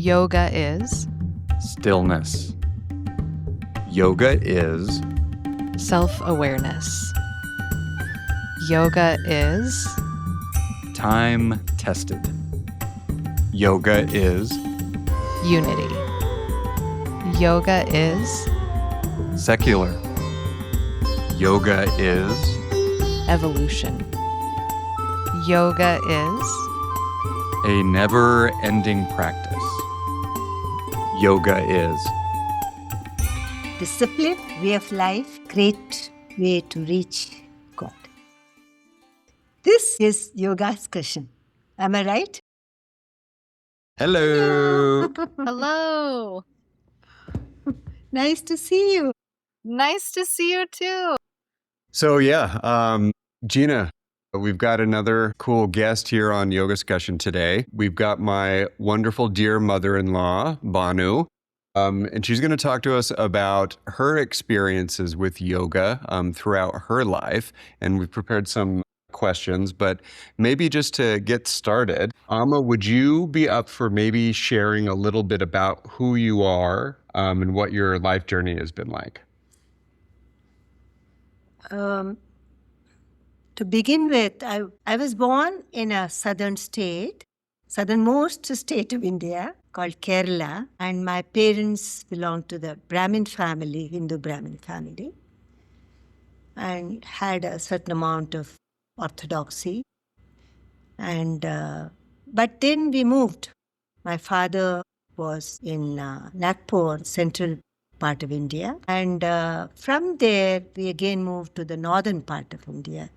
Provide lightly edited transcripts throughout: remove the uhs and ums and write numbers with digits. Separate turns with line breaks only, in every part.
Yoga is
stillness. Yoga is
self-awareness. Yoga is
time-tested. Yoga is
unity. Yoga is
secular. Yoga is
evolution. Yoga is
a never-ending practice. Yoga is
discipline, way of life, great way to reach God. This is Yoga Scussion. Am I right?
hello.
hello.
Nice to see you.
Nice to see you too.
So Gina, we've got another cool guest here on Yoga Scussion today. We've got my wonderful dear mother-in-law, Bhanu, and she's going to talk to us about her experiences with yoga throughout her life. And we've prepared some questions, but maybe just to get started, Amma, would you be up for maybe sharing a little bit about who you are and what your life journey has been like?
To begin with, I was born in a southernmost state of India called Kerala, and my parents belonged to the Brahmin family, Hindu Brahmin family, and had a certain amount of orthodoxy. And but then we moved. My father was in Nagpur, central part of India, and from there we again moved to the northern part of India,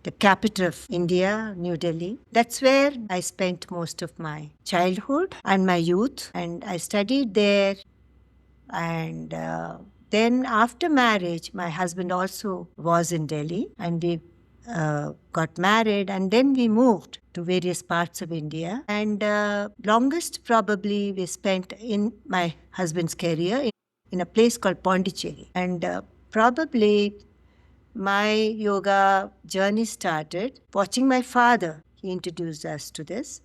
the capital of India, New Delhi. That's where I spent most of my childhood and my youth, and I studied there. And then after marriage, my husband also was in Delhi, and we got married, and then we moved to various parts of India. And longest probably we spent in my husband's career in a place called Pondicherry. And probably my yoga journey started watching my father. He introduced us to this.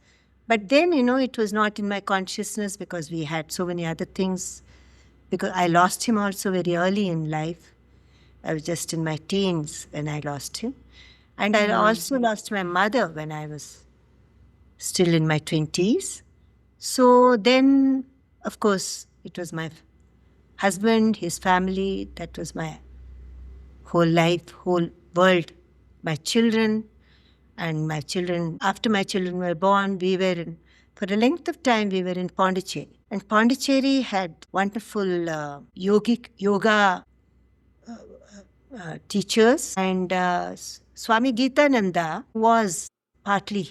But then, it was not in my consciousness because we had so many other things. Because I lost him also very early in life. I was just in my teens when I lost him. And I also lost my mother when I was still in my 20s. So then, of course, it was my husband, his family, that was my whole life, whole world, my children. And my children, after my children were born, for a length of time, we were in Pondicherry. And Pondicherry had wonderful yoga teachers. And Swami Gitananda was partly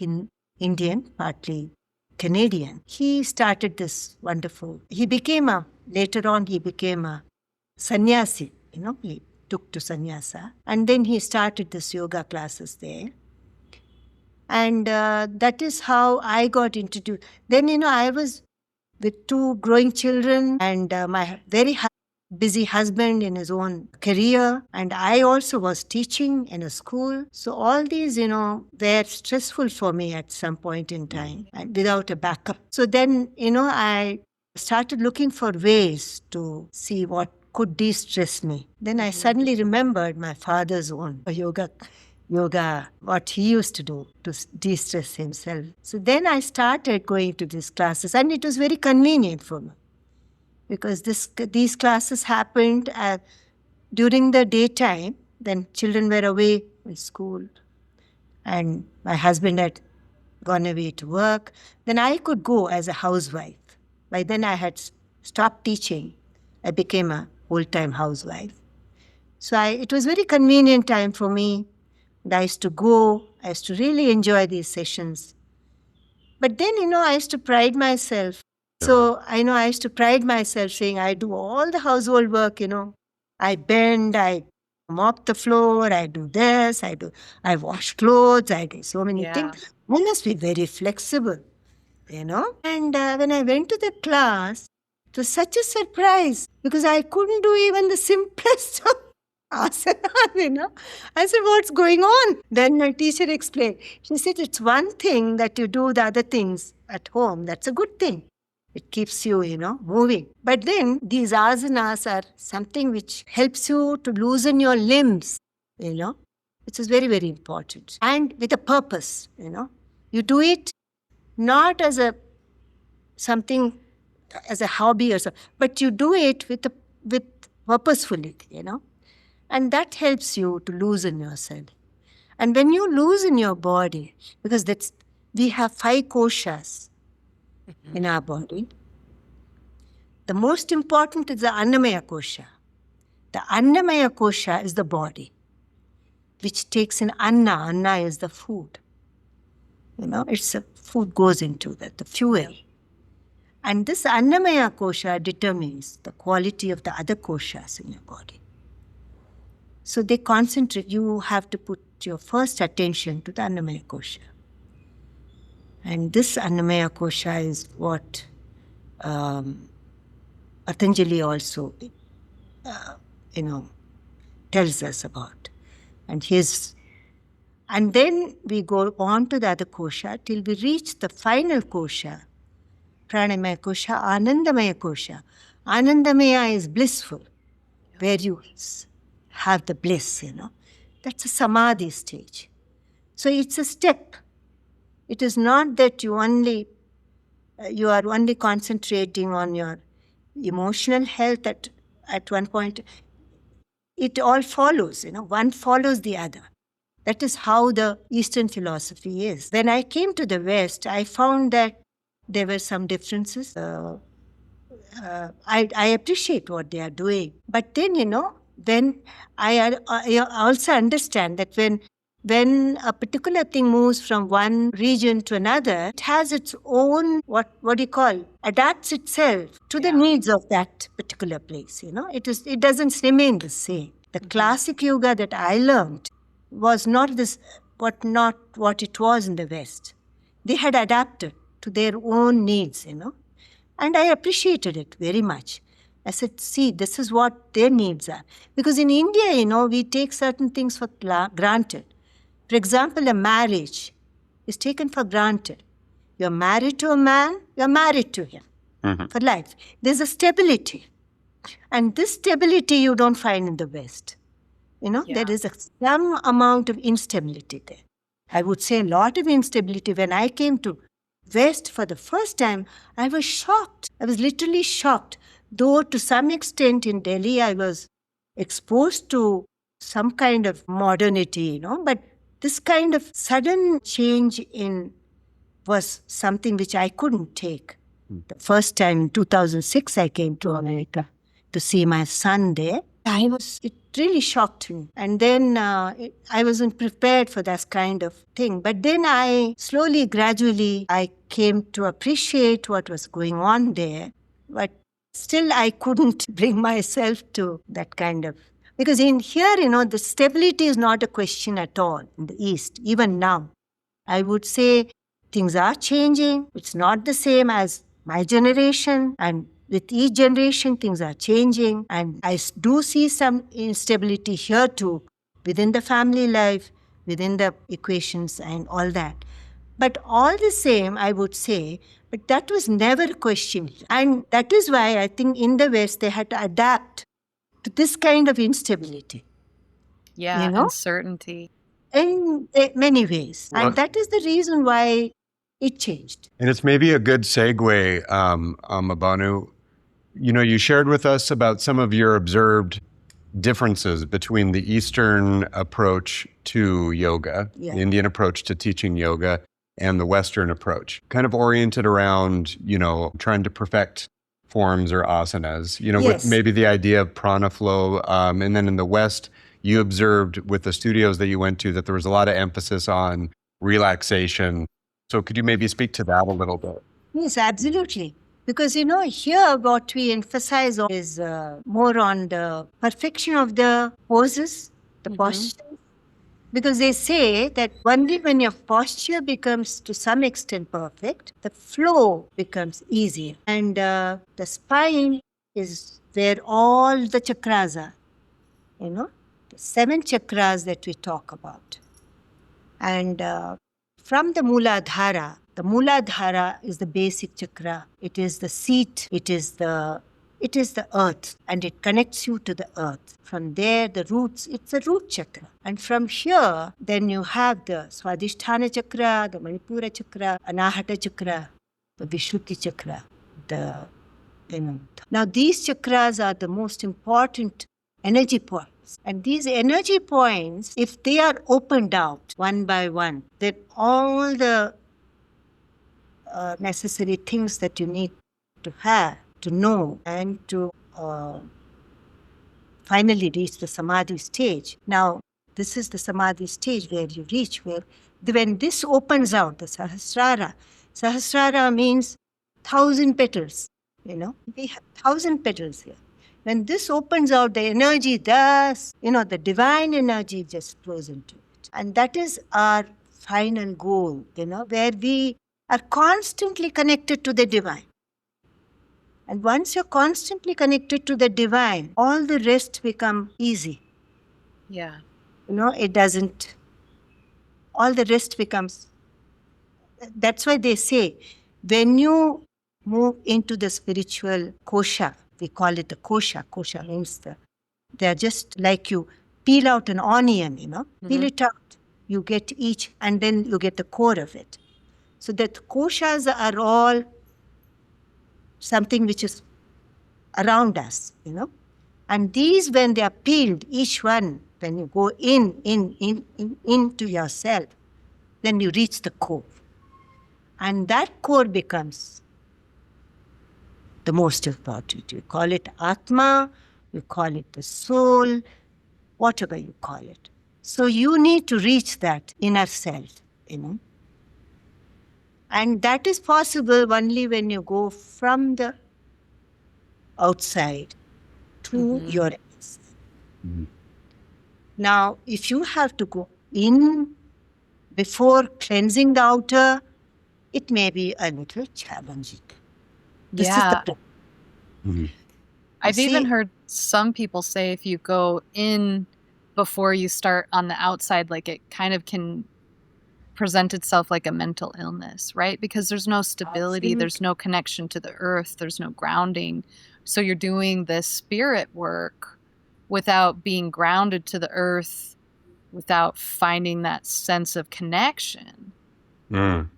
Indian, partly Canadian. He started this wonderful, later on he became a sannyasi, he took to sannyasa. And then he started this yoga classes there. And that is how I got introduced. Then, I was with two growing children and my very busy husband in his own career. And I also was teaching in a school. So all these, were stressful for me at some point in time and without a backup. So then, I started looking for ways to see what could de-stress me. Then I suddenly remembered my father's own yoga, what he used to do to de-stress himself. So then I started going to these classes, and it was very convenient for me because these classes happened during the daytime. Then children were away in school and my husband had gone away to work. Then I could go as a housewife. By then I had stopped teaching. I became a full-time housewife. So it was very convenient time for me. And I used to go. I used to really enjoy these sessions. But then, I used to pride myself. So I used to pride myself saying I do all the household work, I bend, I mop the floor, I do this, I wash clothes, I do so many things. I must be very flexible, And when I went to the class, it was such a surprise because I couldn't do even the simplest of asanas, I said, what's going on? Then my teacher explained. She said, it's one thing that you do the other things at home. That's a good thing. It keeps you, moving. But then these asanas are something which helps you to loosen your limbs, which is very, very important. And with a purpose, You do it not as something, as a hobby or so, but you do it with purposefully, And that helps you to loosen yourself. And when you loosen your body, because we have 5 koshas in our body. The most important is the Annamaya kosha. The Annamaya kosha is the body, which takes in Anna. Anna is the food. Food goes into that, the fuel. And this Annamaya kosha determines the quality of the other koshas in your body. So they concentrate. You have to put your first attention to the Annamaya kosha. And this Annamaya kosha is what Patanjali also, tells us about. And then we go on to the other kosha till we reach the final kosha, Pranayama kosha, anandamaya kosha. Anandamaya is blissful, where you have the bliss, That's a samadhi stage. So it's a step. It is not that you are only concentrating on your emotional health at one point. It all follows, one follows the other. That is how the Eastern philosophy is. When I came to the West, I found that there were some differences. I appreciate what they are doing. But then, when I also understand that when a particular thing moves from one region to another, it has its own, what do you call, adapts itself to the needs of that particular place. It doesn't remain the same. The classic yoga that I learned was not what it was in the West. They had adapted to their own needs, and I appreciated it very much. I said, see, this is what their needs are. Because in India, we take certain things for granted. For example, a marriage is taken for granted. You're married to a man, you're married to him for life. There's a stability. And this stability you don't find in the West. There is some amount of instability there. I would say a lot of instability. When I came to West for the first time, I was shocked. I was literally shocked. Though to some extent in Delhi, I was exposed to some kind of modernity, but this kind of sudden change was something which I couldn't take. The first time in 2006, I came to America to see my son there. It really shocked me. And then I wasn't prepared for that kind of thing. But then gradually, I came to appreciate what was going on there. But still, I couldn't bring myself to that kind of... Because in here, the stability is not a question at all in the East, even now. I would say things are changing. It's not the same as my generation, and with each generation, things are changing. And I do see some instability here too, within the family life, within the equations and all that. But all the same, I would say, but that was never questioned. And that is why I think in the West, they had to adapt to this kind of instability.
Yeah, uncertainty.
In many ways. And that is the reason why it changed.
And it's maybe a good segue, Bhanu. You shared with us about some of your observed differences between the Eastern approach to yoga, the Indian approach to teaching yoga, and the Western approach, kind of oriented around, trying to perfect forms or asanas, with maybe the idea of prana flow. And then in the West, you observed with the studios that you went to that there was a lot of emphasis on relaxation. So could you maybe speak to that a little bit?
Yes, absolutely. Because, here what we emphasize on is more on the perfection of the poses, the posture. Because they say that only when your posture becomes to some extent perfect, the flow becomes easier. And the spine is where all the chakras are, the 7 chakras that we talk about. And from the Mooladhara, The Muladhara is the basic chakra. It is the seat. It is the earth, and it connects you to the earth. From there, the roots, it's a root chakra. And from here, then you have the Swadhisthana chakra, the Manipura chakra, Anahata chakra, the Vishuddhi chakra, Now, these chakras are the most important energy points. And these energy points, if they are opened out one by one, then all the necessary things that you need to have, to know, and to finally reach the samadhi stage. Now, this is the samadhi stage where you reach, where when this opens out, the Sahasrara means 1,000 petals. We have 1,000 petals here. When this opens out, the energy thus, the divine energy just flows into it. And that is our final goal, where we are constantly connected to the divine. And once you're constantly connected to the divine, all the rest become easy.
Yeah.
It doesn't, all the rest becomes, that's why they say, when you move into the spiritual kosha, we call it a kosha. Kosha means they're just like you peel out an onion, peel it out. You get each, and then you get the core of it. So that koshas are all something which is around us, And these, when they are peeled, each one, when you go into yourself, then you reach the core. And that core becomes the most important. You call it Atma, you call it the soul, whatever you call it. So you need to reach that inner self, And that is possible only when you go from the outside to your inside. Now, if you have to go in before cleansing the outer, it may be a little challenging. This is the problem.
I've even heard some people say if you go in before you start on the outside, like it kind of can present itself like a mental illness, right? Because there's no stability, there's no connection to the earth, there's no grounding. So you're doing this spirit work without being grounded to the earth, without finding that sense of connection. And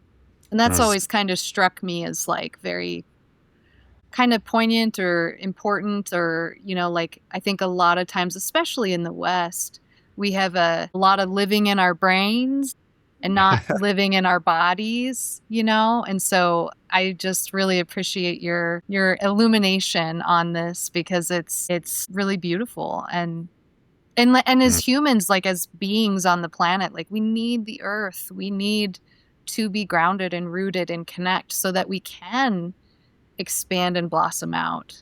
that's always kind of struck me as like very kind of poignant or important, or, like I think a lot of times, especially in the West, we have a lot of living in our brains and not living in our bodies, and so I just really appreciate your illumination on this, because it's really beautiful. And as humans, like as beings on the planet, like we need the earth, we need to be grounded and rooted and connect so that we can expand and blossom out.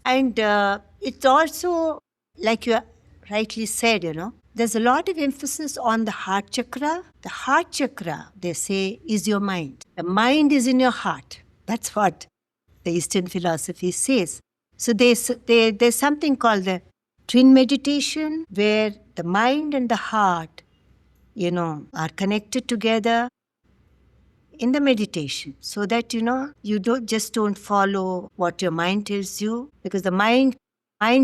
And it's also, like you rightly said, there's a lot of emphasis on the heart chakra. The heart chakra, they say, is your mind. The mind is in your heart. That's what the Eastern philosophy says. So there's something called the twin meditation, where the mind and the heart, are connected together in the meditation, so that, you don't follow what your mind tells you, because the mind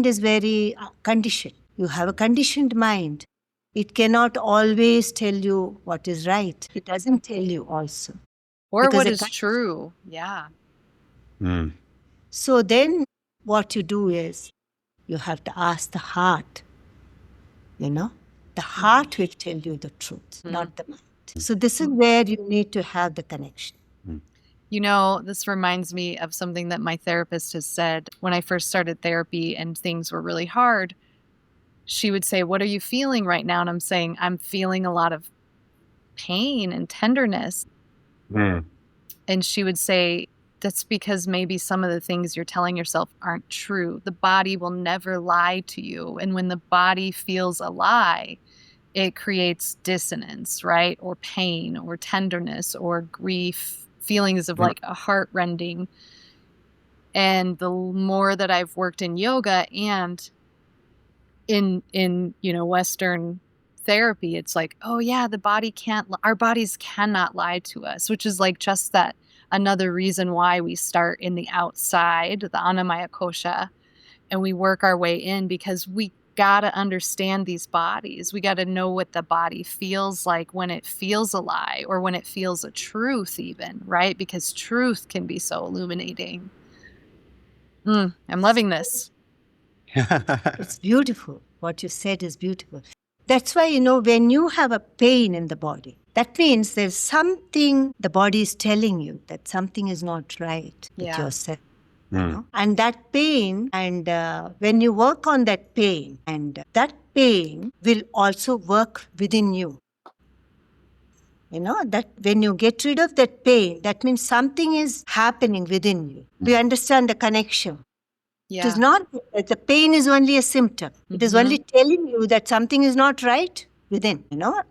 is very conditioned. You have a conditioned mind. It cannot always tell you what is right. It doesn't tell you also.
Or what is true. Yeah.
So then what you do is you have to ask the heart. The heart will tell you the truth, not the mind. So this is where you need to have the connection.
This reminds me of something that my therapist has said when I first started therapy and things were really hard. She would say, "What are you feeling right now?" And I'm saying, "I'm feeling a lot of pain and tenderness." And she would say, "That's because maybe some of the things you're telling yourself aren't true. The body will never lie to you. And when the body feels a lie, it creates dissonance, right? Or pain or tenderness or grief, feelings of like a heart rending." And the more that I've worked in yoga and in Western therapy, it's like, oh yeah, our bodies cannot lie to us, which is like just that another reason why we start in the outside, the Annamaya kosha, and we work our way in, because we got to understand these bodies. We got to know what the body feels like when it feels a lie or when it feels a truth even, right? Because truth can be so illuminating. I'm loving this.
It's beautiful. What you said is beautiful. That's why, when you have a pain in the body, that means there's something the body is telling you that something is not right with yourself. And that pain, and when you work on that pain, and that pain will also work within you. That when you get rid of that pain, that means something is happening within you. We understand the connection.
Yeah.
It is not, the pain is only a symptom. It is only telling you that something is not right within,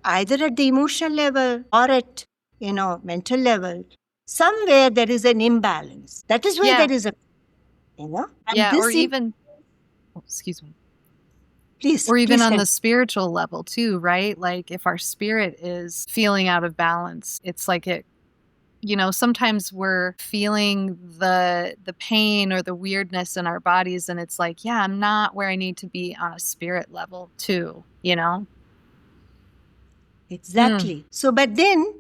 either at the emotional level or at, mental level. Somewhere there is an imbalance. That is why there is a, and
or even, excuse me.
Please.
Or even
please
on the spiritual level too, right? Like if our spirit is feeling out of balance, it's like it, sometimes we're feeling the pain or the weirdness in our bodies, and it's like, yeah, I'm not where I need to be on a spirit level too,
Exactly. So, but then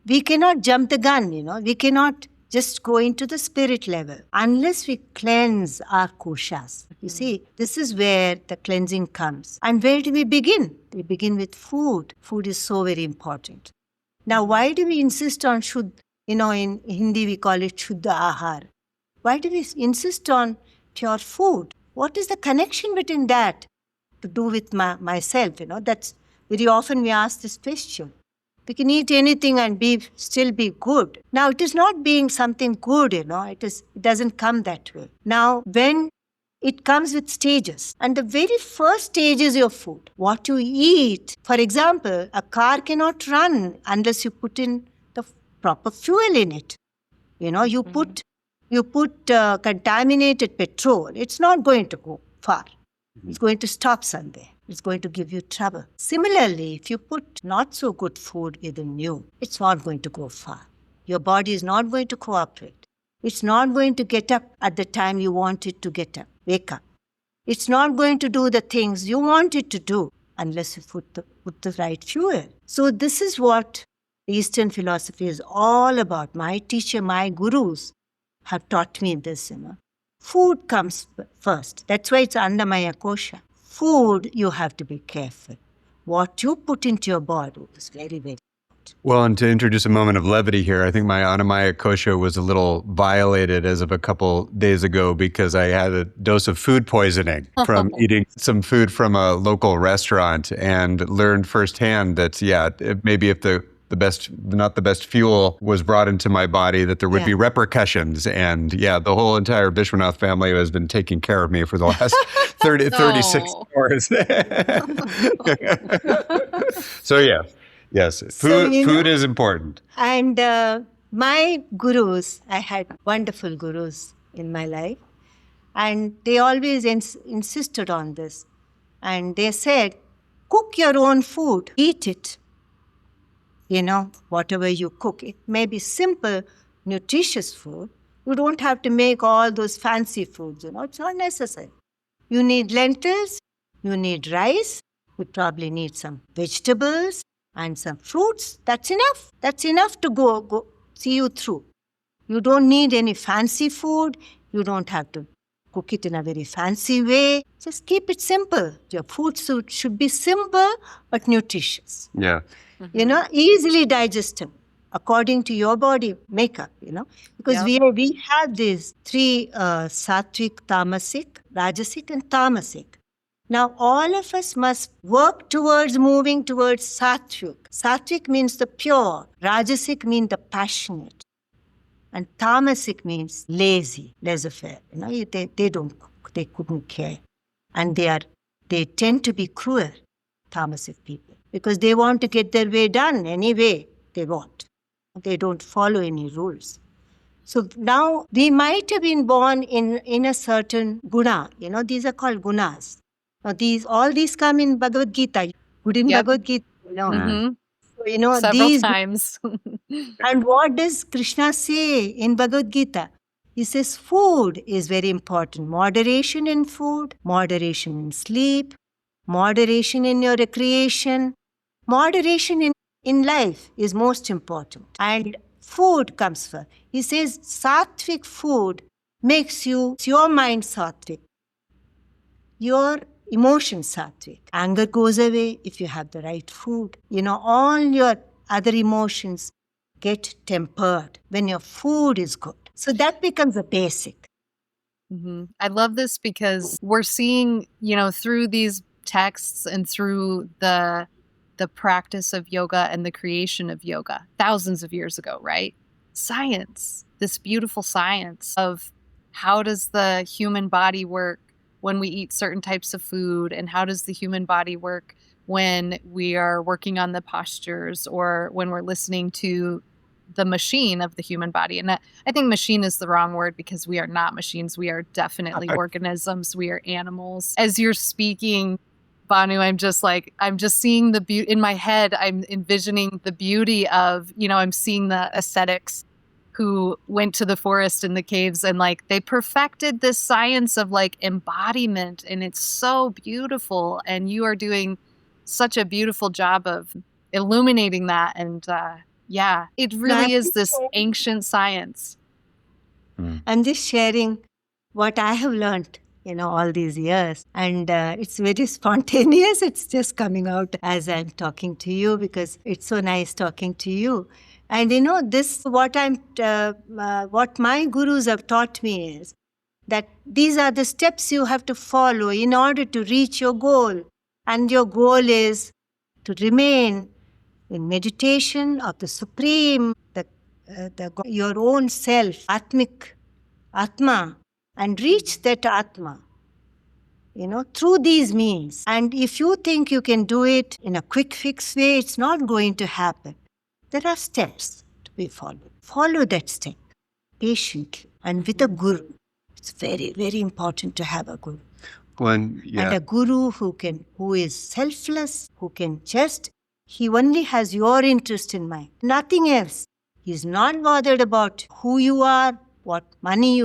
we cannot jump the gun, we cannot just go into the spirit level unless we cleanse our koshas. You see, this is where the cleansing comes. And where do we begin? We begin with food. Food is so very important. Now, why do we insist on shuddha? In Hindi we call it shuddha ahar. Why do we insist on pure food? What is the connection between that to do with myself? That's very often we ask this question. We can eat anything and still be good. Now, it is not being something good, it doesn't come that way. Now, when it comes with stages, and the very first stage is your food. What you eat. For example, a car cannot run unless you put in the proper fuel in it. You put contaminated petrol, it's not going to go far. It's going to stop somewhere. It's going to give you trouble. Similarly, if you put not so good food within you, it's not going to go far. Your body is not going to cooperate. It's not going to get up at the time you want it to get up, wake up. It's not going to do the things you want it to do unless you put the right fuel. So this is what Eastern philosophy is all about. My teacher, my gurus have taught me this, Food comes first. That's why it's Annamaya kosha. Food, you have to be careful. What you put into your body is very, very important.
Well, and to introduce a moment of levity here, I think my Annamaya kosha was a little violated as of a couple days ago because I had a dose of food poisoning from eating some food from a local restaurant, and learned firsthand that, maybe if not the best fuel was brought into my body, that there would be repercussions. And the whole entire Vishwanath family has been taking care of me for the last 36 hours. So yes, food is important.
And my gurus, I had wonderful gurus in my life, and they always insisted on this. And they said, cook your own food, eat it. Whatever you cook, it may be simple, nutritious food. You don't have to make all those fancy foods, it's not necessary. You need lentils, you need rice, you probably need some vegetables and some fruits. That's enough. That's enough to go see you through. You don't need any fancy food. You don't have to cook it in a very fancy way. Just keep it simple. Your food should be simple but nutritious.
Yeah.
Easily digestible according to your body makeup, because we have these three Sattvic, Tamasic, Rajasic and Tamasic. Now, all of us must work towards moving towards Sattvic. Sattvic means the pure, Rajasic means the passionate, and Tamasic means lazy, laissez-faire. They don't cook, they couldn't care. And they tend to be cruel, Tamasic people, because they want to get their way done any way they want. They don't follow any rules. So now we might have been born in a certain guna. These are called gunas. Now all these come in Bhagavad Gita. good in
Yep.
Bhagavad Gita.
Mhm.
So,
Several
these.
times.
And what does Krishna say in Bhagavad Gita? He says food is very important. Moderation in food, moderation in sleep, moderation in your recreation, moderation in life is most important. And food comes first. He says Sattvic food makes your mind Sattvic, your emotions Sattvic. Anger goes away if you have the right food. All your other emotions get tempered when your food is good. So that becomes a basic.
I love this because we're seeing, through these texts and through the practice of yoga and the creation of yoga thousands of years ago, right? Science, this beautiful science of how does the human body work when we eat certain types of food, and how does the human body work when we are working on the postures or when we're listening to the machine of the human body. And I think machine is the wrong word, because we are not machines. We are definitely organisms. We are animals. As you're speaking, Bhanu, I'm just seeing the beauty in my head. I'm envisioning the beauty of, I'm seeing the ascetics who went to the forest and the caves, and they perfected this science of embodiment. And it's so beautiful. And you are doing such a beautiful job of illuminating that. And, yeah, it really is this ancient science.
I'm just sharing what I have learned, all these years. And it's very spontaneous. It's just coming out as I'm talking to you, because it's so nice talking to you. And this, what my gurus have taught me is that these are the steps you have to follow in order to reach your goal. And your goal is to remain in meditation of the Supreme, your own self, Atma, and reach that Atma, through these means. And if you think you can do it in a quick fix way, it's not going to happen. There are steps to be followed. Follow that step patiently and with a guru. It's very, very important to have a guru. And a guru who is selfless, who can he only has your interest in mind, nothing else. He's not bothered about who you are, what money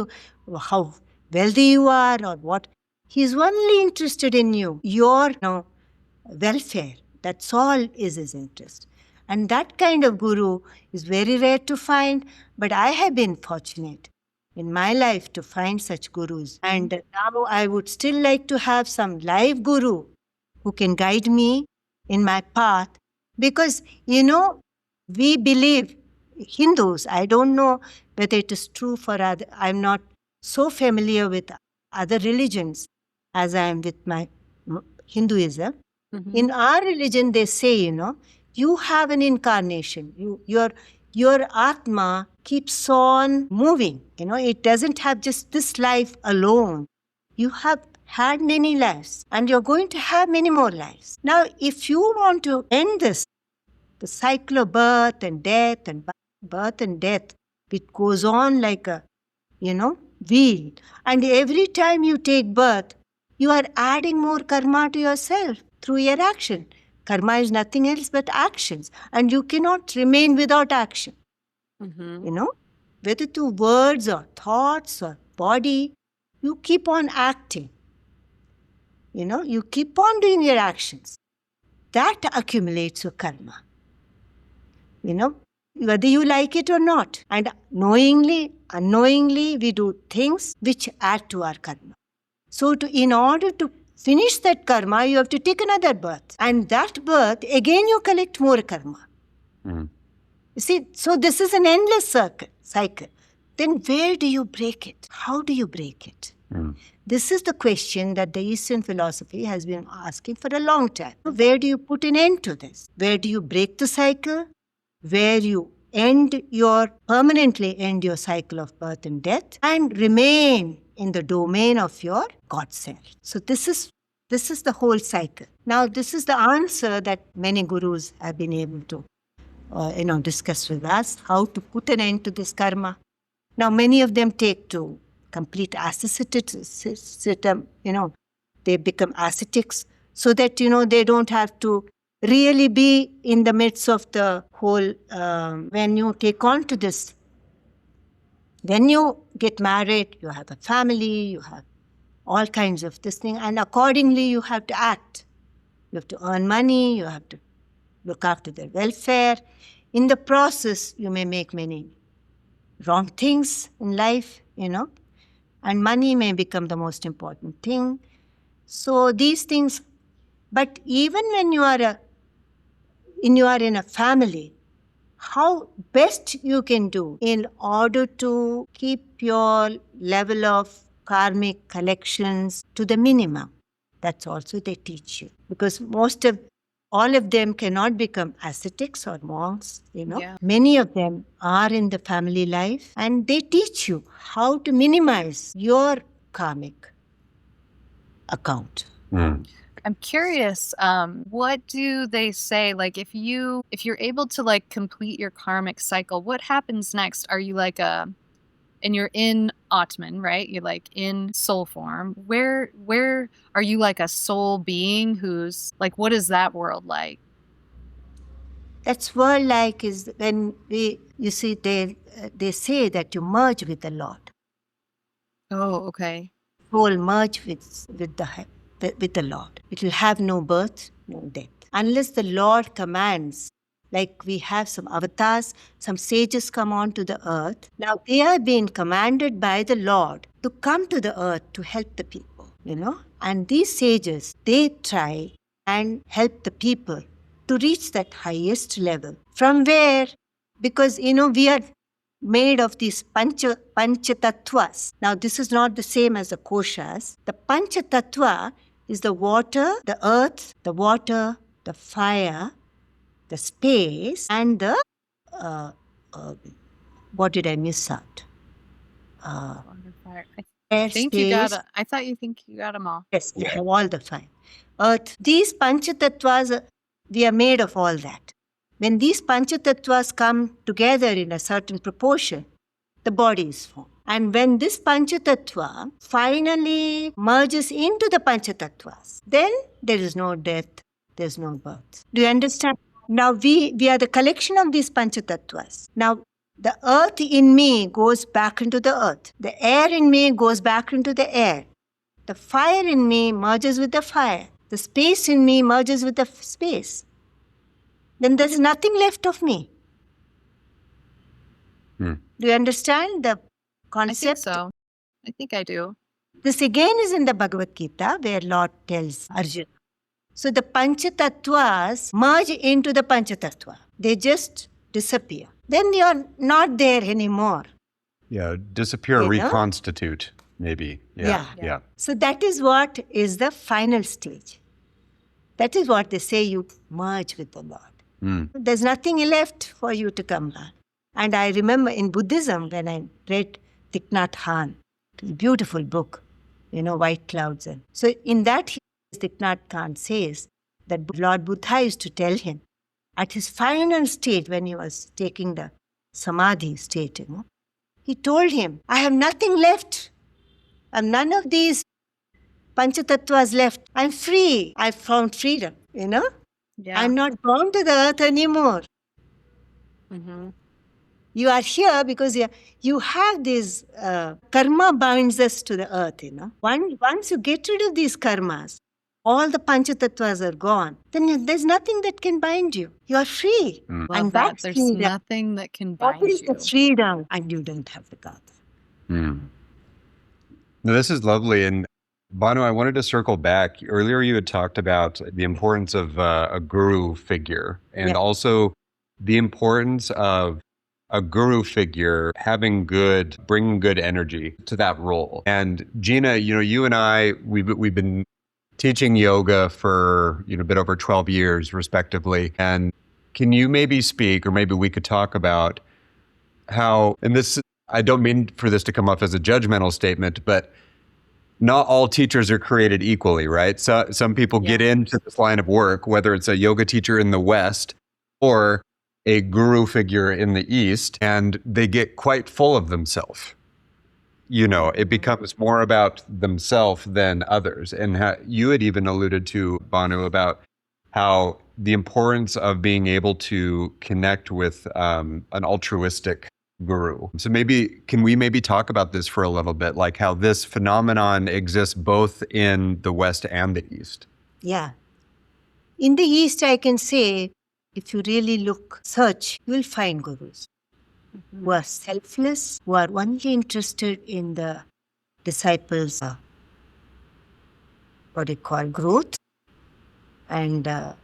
how wealthy you are, or what. He's only interested in you, your welfare. That's all is his interest. And that kind of guru is very rare to find, but I have been fortunate in my life to find such gurus. And now I would still like to have some live guru who can guide me in my path, because, we believe, Hindus, I don't know whether it is true for other, I'm not so familiar with other religions as I am with my Hinduism. In our religion, they say, you have an incarnation. Your Atma keeps on moving. It doesn't have just this life alone. You have had many lives, and you're going to have many more lives. Now, if you want to end the cycle of birth and death, it goes on like a, wheel. And every time you take birth, you are adding more karma to yourself through your action. Karma is nothing else but actions, and you cannot remain without action. Whether through words or thoughts or body, you keep on acting. You keep on doing your actions. That accumulates your karma. Whether you like it or not. And knowingly, unknowingly, we do things which add to our karma. So in order to finish that karma, you have to take another birth. And that birth, again you collect more karma. You see, so this is an endless cycle. Then where do you break it? How do you break it? This is the question that the Eastern philosophy has been asking for a long time. Where do you put an end to this? Where do you break the cycle? Where you permanently end your cycle of birth and death and remain in the domain of your God self. So this is the whole cycle. Now, this is the answer that many gurus have been able to discuss with us, how to put an end to this karma. Now, many of them take to complete asceticism, they become ascetics, so that, they don't have to really be in the midst of the whole, when you take on to this, when you get married, you have a family, you have all kinds of this thing, and accordingly you have to act. You have to earn money, you have to look after their welfare. In the process, you may make many wrong things in life, and money may become the most important thing. So these things, but even when you are in a family, how best you can do in order to keep your level of karmic collections to the minimum. That's also they teach you. Because all of them cannot become ascetics or monks,
Yeah.
Many of them are in the family life, and they teach you how to minimize your karmic account.
I'm curious, what do they say? Like, if you're able to like complete your karmic cycle, what happens next? Are you like and you're in Atman, right? You're like in soul form. Where are you, like a soul being who's like, what is that world like?
That's world like is when you see, they say that you merge with the Lord.
Oh, okay.
Soul merge with the Lord. It will have no birth, no death. Unless the Lord commands, like we have some avatars, some sages come onto the earth. Now they are being commanded by the Lord to come to the earth to help the people, And these sages, they try and help the people to reach that highest level. From where? Because, we are made of these pancha tattvas. Now, this is not the same as the koshas. The pancha tattva is the water, the earth, the water, the fire, the space, and the, what did I miss out? Air, space.
I thought you think you got them all.
Yes, we have all the five. Earth. These panchatattvas, we are made of all that. When these panchatattvas come together in a certain proportion, the body is formed. And when this panchatattva finally merges into the panchatattvas, then there is no death, there is no birth. Do you understand? Now we are the collection of these panchatattvas. Now the earth in me goes back into the earth. The air in me goes back into the air. The fire in me merges with the fire. The space in me merges with the space. Then there's nothing left of me. Do you understand the concept?
I think so. I think I do.
This again is in the Bhagavad Gita, where Lord tells Arjuna. So the Panchatattvas merge into the Panchatattva. They just disappear. Then they are not there anymore.
Yeah, disappear, reconstitute, maybe. Yeah.
So that is what is the final stage. That is what they say, you merge with the Lord. There's nothing left for you to come back. And I remember in Buddhism, when I read Thich Nhat Hanh, a beautiful book, White Clouds. And so in that, Thich Nhat Hanh says that Lord Buddha used to tell him, at his final stage, when he was taking the samadhi state, he told him, I have nothing left. I have none of these panchatattvas left. I'm free. I've found freedom,
Yeah.
I'm not bound to the earth anymore.
Mm-hmm.
You are here because you have this karma binds us to the earth, Once you get rid of these karmas, all the panchatattvas are gone, then there's nothing that can bind you. You are free.
Love that. There's nothing that can bind you.
That is the freedom, and you don't have the God.
Now, this is lovely. And Bhanu, I wanted to circle back. Earlier, you had talked about the importance of a guru figure, and also the importance of a guru figure bringing good energy to that role. And Gina, you and I, we've been teaching yoga for a bit over 12 years, respectively. And can you maybe speak, or maybe we could talk about how, and this, I don't mean for this to come off as a judgmental statement, but not all teachers are created equally, right? So some people get into this line of work, whether it's a yoga teacher in the West or a guru figure in the East, and they get quite full of themselves. It becomes more about themselves than others. And you had even alluded to, Bhanu, about how the importance of being able to connect with an altruistic guru. So can we maybe talk about this for a little bit, like how this phenomenon exists both in the West and the East?
Yeah. In the East, I can say, if you really search, you will find gurus who are selfless, who are only interested in the disciples' growth, and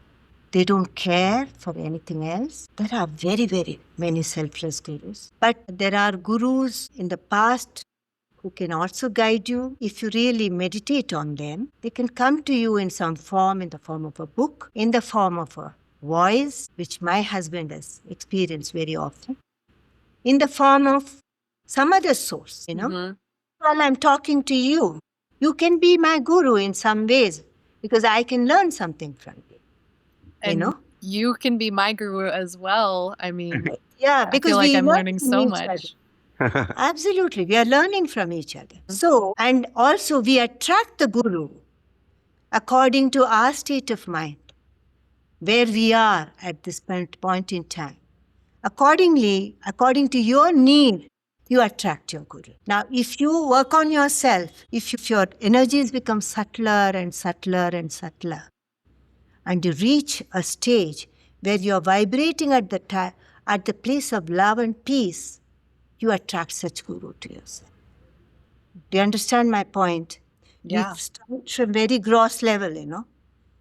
they don't care for anything else. There are very, very many selfless gurus. But there are gurus in the past who can also guide you. If you really meditate on them, they can come to you in some form, in the form of a book, in the form of a voice, which my husband has experienced very often, in the form of some other source, While I'm talking to you, you can be my guru in some ways because I can learn something from you.
And you can be my guru as well. I mean,
yeah,
I
because
feel like
we
I'm
learn
learning
from
so
each
much.
other. Absolutely. We are learning from each other. So, and also we attract the guru according to our state of mind, where we are at this point in time. Accordingly, according to your need, you attract your guru. Now, if you work on yourself, if your energies become subtler and subtler and subtler, and you reach a stage where you're vibrating at the place of love and peace, you attract such guru to yourself. Do you understand my point?
Yeah.
We start from very gross level,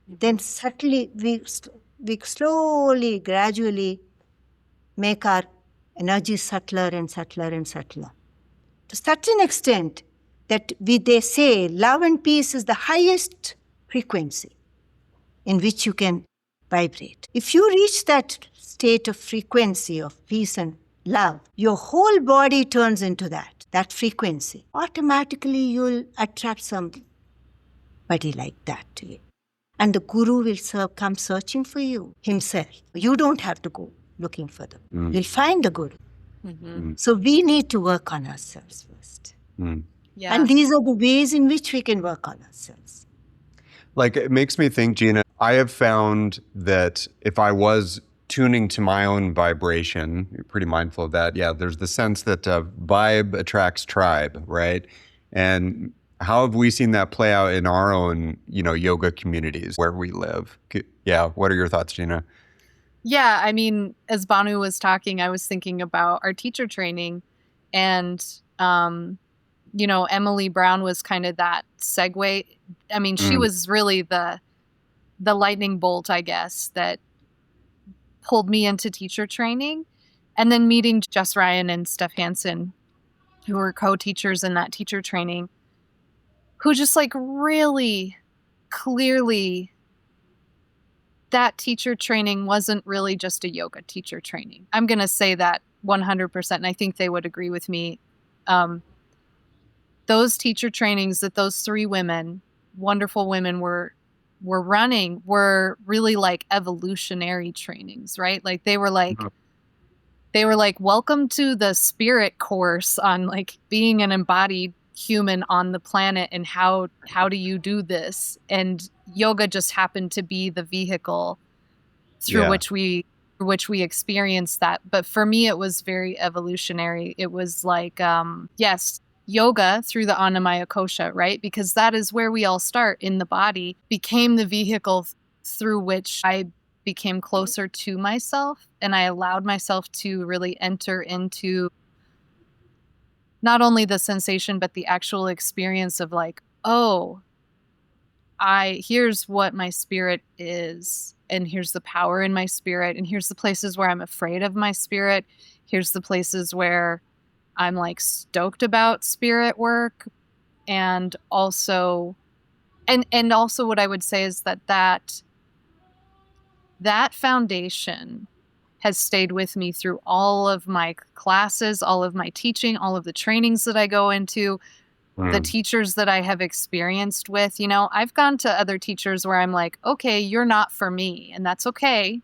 Then subtly, we slowly, gradually make our energy subtler and subtler and subtler. To such an extent that they say love and peace is the highest frequency in which you can vibrate. If you reach that state of frequency of peace and love, your whole body turns into that frequency. Automatically, you'll attract somebody like that to you. And the guru will come searching for you himself. You don't have to go looking for them. You'll find the guru. So we need to work on ourselves first.
Yeah.
And these are the ways in which we can work on ourselves.
Like, it makes me think, Gina, I have found that if I was tuning to my own vibration, you're pretty mindful of that. Yeah, there's the sense that vibe attracts tribe, right? And how have we seen that play out in our own, yoga communities where we live? Yeah, what are your thoughts, Gina?
Yeah, I mean, as Bhanu was talking, I was thinking about our teacher training, and Emily Brown was kind of that segue. I mean, she was really the lightning bolt, I guess, that pulled me into teacher training. And then meeting Jess Ryan and Steph Hansen, who were co-teachers in that teacher training, who just like really clearly, that teacher training wasn't really just a yoga teacher training. I'm going to say that 100%, and I think they would agree with me. Those teacher trainings that those three women, wonderful women, were running were really like evolutionary trainings, right? Like they were like, welcome to the spirit course on like being an embodied human on the planet, and how do you do this? And yoga just happened to be the vehicle through which we experience that. But for me, it was very evolutionary. It was like, yes, yoga through the Annamaya kosha, right? Because that is where we all start in the body, became the vehicle through which I became closer to myself, and I allowed myself to really enter into not only the sensation, but the actual experience of like, oh, here's what my spirit is, and here's the power in my spirit, and here's the places where I'm afraid of my spirit. Here's the places where I'm like stoked about spirit work. And also, and also what I would say is that foundation has stayed with me through all of my classes, all of my teaching, all of the trainings that I go into, the teachers that I have experienced with. I've gone to other teachers where I'm like, okay, you're not for me, and that's okay.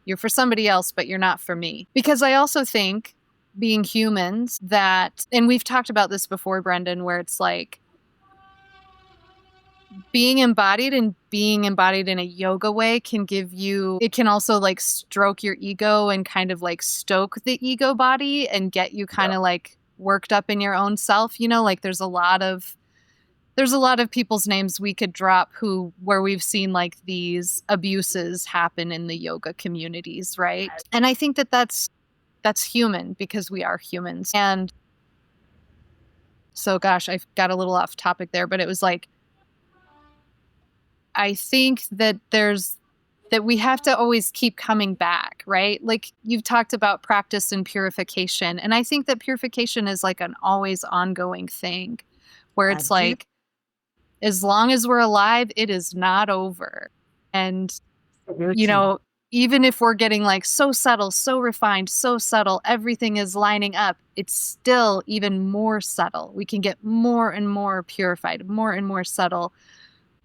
You're for somebody else, but you're not for me. Because I also think, being humans, that, and we've talked about this before, Brendon, where it's like, being embodied and being embodied in a yoga way can give you, it can also like stroke your ego and kind of like stoke the ego body and get you kind of like worked up in your own self. You know, like there's a lot of people's names we could drop where we've seen like these abuses happen in the yoga communities, right? And I think that that's human because we are humans. And so, gosh, I got a little off topic there, but it was like, I think that we have to always keep coming back, right? Like you've talked about practice and purification. And I think that purification is like an always ongoing thing where it's
Absolutely.
like, as long as we're alive, it is not over. And, you know, even if we're getting like so subtle, so refined, so subtle, everything is lining up, it's still even more subtle. We can get more and more purified, more and more subtle.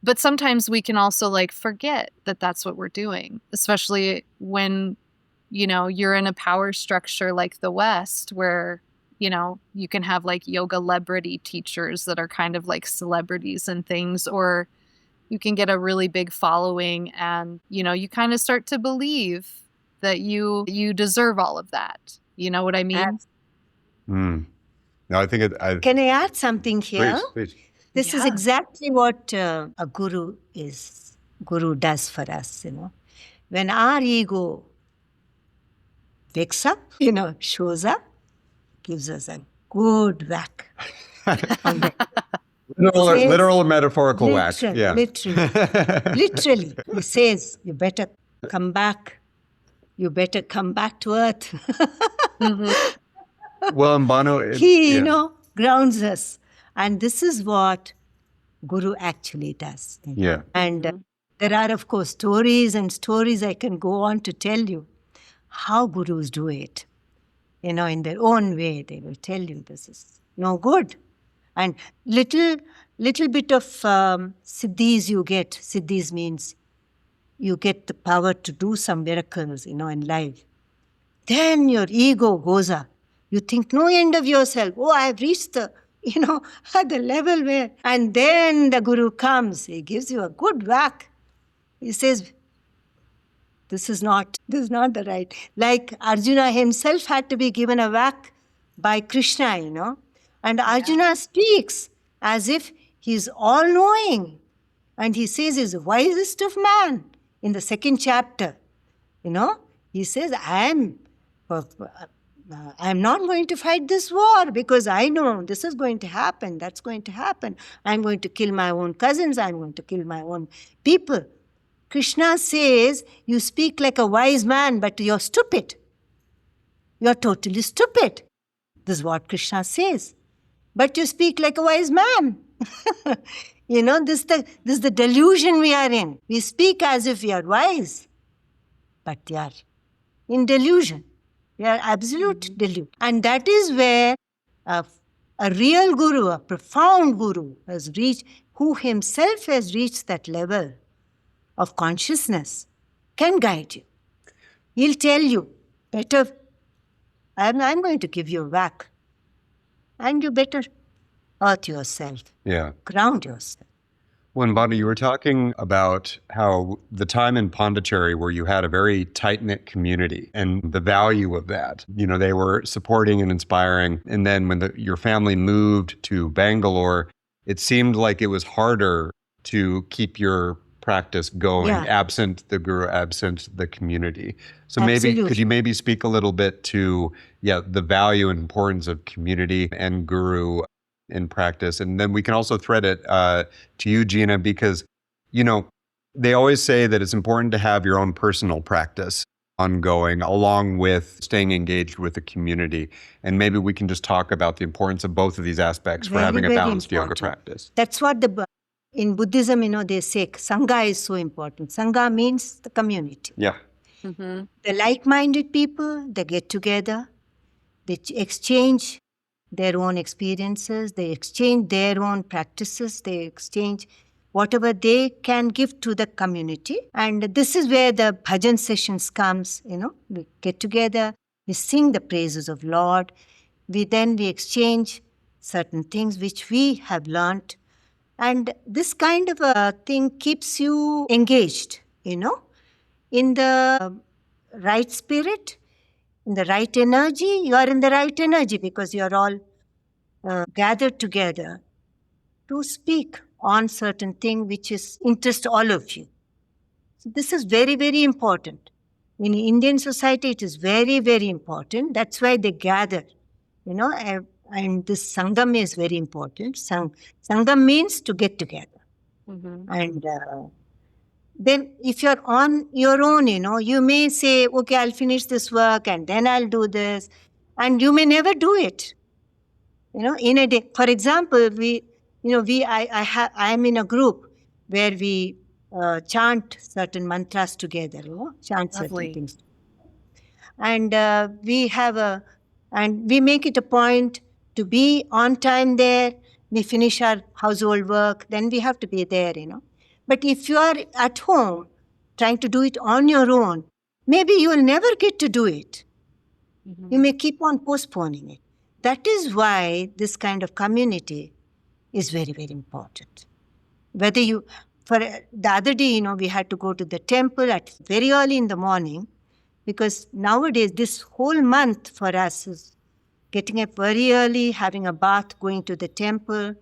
But sometimes we can also like forget that that's what we're doing, especially when, you know, you're in a power structure like the West where, you know, you can have like yoga celebrity teachers that are kind of like celebrities and things, or you can get a really big following and, you know, you kind of start to believe that you deserve all of that. You know what I mean?
No, I think
Can I add something here?
Please.
This is exactly what a guru does for us, you know. When our ego wakes up, you know, shows up, gives us a good whack. on the
Literal and metaphorical whack. Yeah.
Literally. He says, you better come back. You better come back to earth.
Well, and Bhanu,
He, you know, grounds us. And this is what Guru actually does.
Yeah.
And there are, of course, stories I can go on to tell you how gurus do it. You know, in their own way, they will tell you this is no good. And little bit of siddhis you get. Siddhis means you get the power to do some miracles, you know, in life. Then your ego goes up. You think no end of yourself. Oh, I have reached the, you know, at the level where. And then the guru comes. He gives you a good whack. He says, this is not the right. Like Arjuna himself had to be given a whack by Krishna, you know. And Arjuna speaks as if he's all-knowing. And he says he's the wisest of man in the second chapter. You know, he says, I'm not going to fight this war because I know this is going to happen, that's going to happen. I'm going to kill my own cousins, I'm going to kill my own people. Krishna says, you speak like a wise man, but you're stupid. You're totally stupid. This is what Krishna says. But you speak like a wise man. You know, this is the delusion we are in. We speak as if we are wise, but we are in delusion. We are absolute delusion. And that is where a real guru, a profound guru has reached, who himself has reached that level of consciousness, can guide you. He'll tell you, better, I'm going to give you a whack. And you better earth yourself.
Yeah.
Ground yourself.
Well, and Bhanu, you were talking about how the time in Pondicherry where you had a very tight-knit community and the value of that. You know, they were supporting and inspiring. And then when your family moved to Bangalore, it seemed like it was harder to keep your practice going, absent the guru, absent the community. So could you maybe speak a little bit to the value and importance of community and guru in practice? And then we can also thread it to you, Gina, because, you know, they always say that it's important to have your own personal practice ongoing along with staying engaged with the community. And maybe we can just talk about the importance of both of these aspects for having a balanced yoga practice.
That's what in Buddhism, you know, they say Sangha is so important. Sangha means the community.
Yeah.
The like-minded people, they get together, they exchange their own experiences, they exchange their own practices, they exchange whatever they can give to the community. And this is where the bhajan sessions comes, you know. We get together, we sing the praises of Lord, we exchange certain things which we have learnt And this kind of a thing keeps you engaged, in the right spirit, in the right energy. You are in the right energy because you are all gathered together to speak on certain thing which is interest all of you. So this is very, very important. In Indian society, it is very, very important. That's why they gather, and this Sangam is very important. Sangam means to get together.
Mm-hmm.
And then if you're on your own, you may say, okay, I'll finish this work and then I'll do this. And you may never do it, in a day. For example, I'm in a group where we chant certain mantras together, chant certain
Lovely.
things. And we make it a point to be on time there. We finish our household work, then we have to be there, But if you are at home trying to do it on your own, maybe you will never get to do it.
Mm-hmm.
You may keep on postponing it. That is why this kind of community is very, very important. Whether for the other day, we had to go to the temple at very early in the morning, because nowadays this whole month for us is getting up very early, having a bath, going to the temple,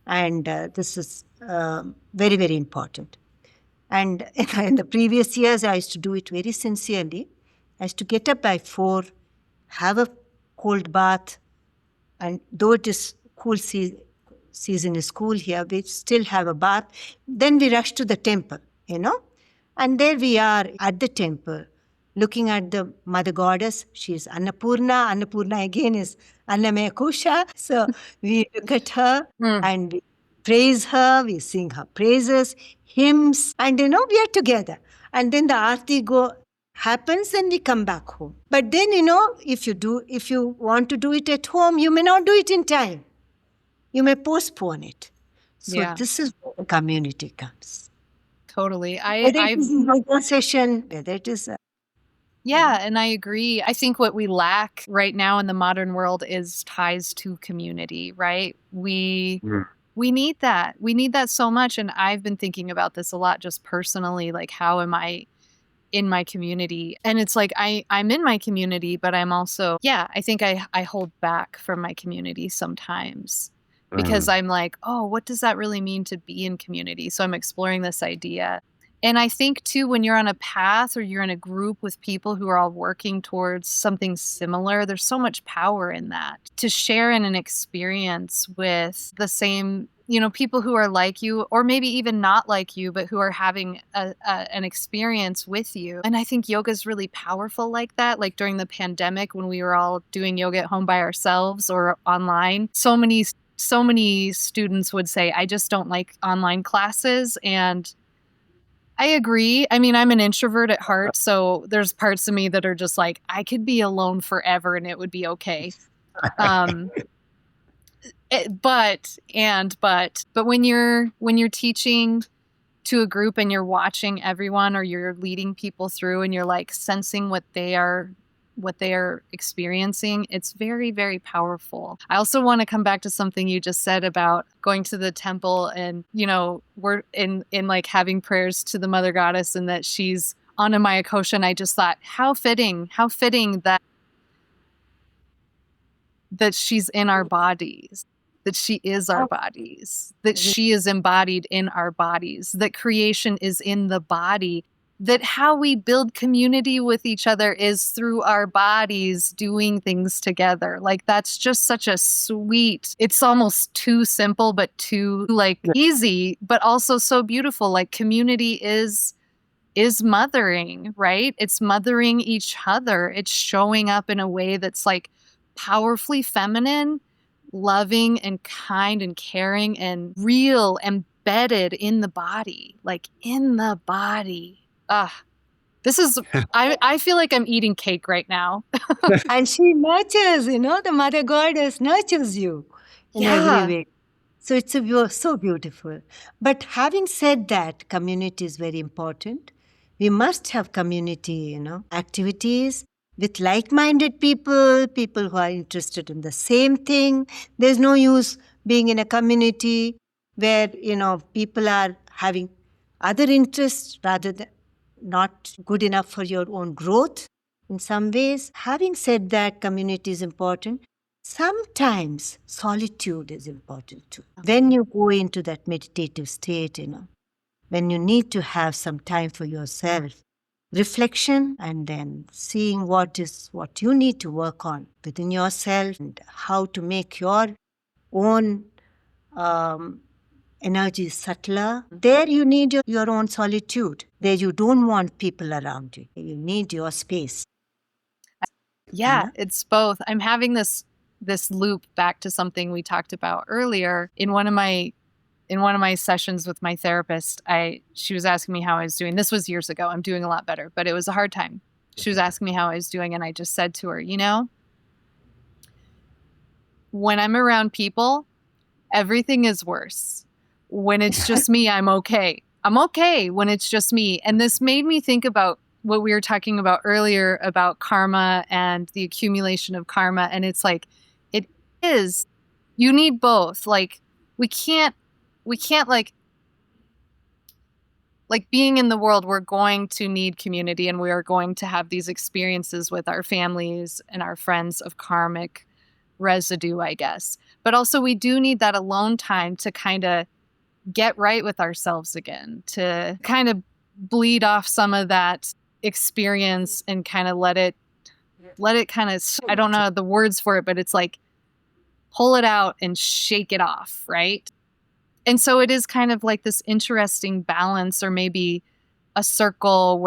and this is very, very important. And in the previous years, I used to do it very sincerely. I used to get up by 4, have a cold bath, and though it is cool season is cool here, we still have a bath. Then we rush to the temple, and there we are at the temple, looking at the Mother Goddess. She is Annapurna. Annapurna again is Annamaya kosha. So we look at her and we praise her, we sing her praises, hymns, and we are together. And then the aarti happens and we come back home. But then, if you want to do it at home, you may not do it in time. You may postpone it. So this is where the community comes.
Totally.
Whether it is a yoga session, whether it is
Yeah, and I agree. I think what we lack right now in the modern world is ties to community, right? We need that. We need that so much. And I've been thinking about this a lot just personally, like how am I in my community? And it's like I'm in my community, but I'm also, I think I hold back from my community sometimes because I'm like, oh, what does that really mean to be in community? So I'm exploring this idea. And I think, too, when you're on a path or you're in a group with people who are all working towards something similar, there's so much power in that. To share in an experience with the same, people who are like you, or maybe even not like you, but who are having an experience with you. And I think yoga is really powerful like that. Like during the pandemic, when we were all doing yoga at home by ourselves or online, so many students would say, I just don't like online classes. And I agree. I mean, I'm an introvert at heart, so there's parts of me that are just like, I could be alone forever and it would be okay. But when you're teaching to a group and you're watching everyone, or you're leading people through and you're like sensing what they are experiencing, it's very, very powerful. I also want to come back to something you just said about going to the temple and, we're in like having prayers to the Mother Goddess and that she's Annamaya kosha. And I just thought, how fitting that she's in our bodies, that she is our bodies, that she is embodied in our bodies, that creation is in the body, that how we build community with each other is through our bodies doing things together. Like that's just such a sweet, it's almost too simple, but too easy, but also so beautiful. Like community is mothering, right? It's mothering each other. It's showing up in a way that's like powerfully feminine, loving and kind and caring and real, embedded in the body, like in the body. This is, I feel like I'm eating cake right now.
And she nurtures, the Mother Goddess nurtures you in every way. So it's so beautiful. But having said that, community is very important. We must have community, activities with like-minded people who are interested in the same thing. There's no use being in a community where, people are having other interests rather than not good enough for your own growth in some ways. Having said that, community is important. Sometimes solitude is important too. When you go into that meditative state, when you need to have some time for yourself, reflection, and then seeing what you need to work on within yourself and how to make your own energy subtler. There you need your own solitude. There you don't want people around you. You need your space.
Yeah, it's both. I'm having this loop back to something we talked about earlier. In one of my sessions with my therapist, she was asking me how I was doing. This was years ago. I'm doing a lot better, but it was a hard time. She was asking me how I was doing, and I just said to her, when I'm around people, everything is worse. When it's just me, I'm okay. I'm okay when it's just me. And this made me think about what we were talking about earlier about karma and the accumulation of karma. And it's like, it is, you need both. Like, we can't like being in the world, we're going to need community, and we are going to have these experiences with our families and our friends of karmic residue, I guess. But also we do need that alone time to kind of get right with ourselves again, to kind of bleed off some of that experience and kind of let it kind of, I don't know the words for it, but it's like pull it out and shake it off, right? And so it is kind of like this interesting balance, or maybe a circle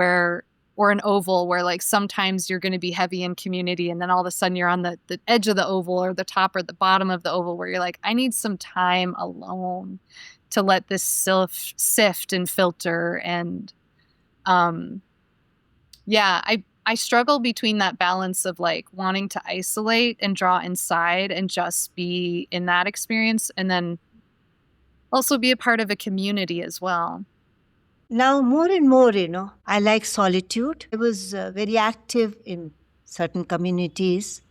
or an oval where like sometimes you're going to be heavy in community, and then all of a sudden you're on the edge of the oval or the top or the bottom of the oval where you're like, I need some time alone to let this sift and filter. And I struggle between that balance of like wanting to isolate and draw inside and just be in that experience, and then also be a part of a community as well.
Now, more and more, I like solitude. I was very active in certain communities.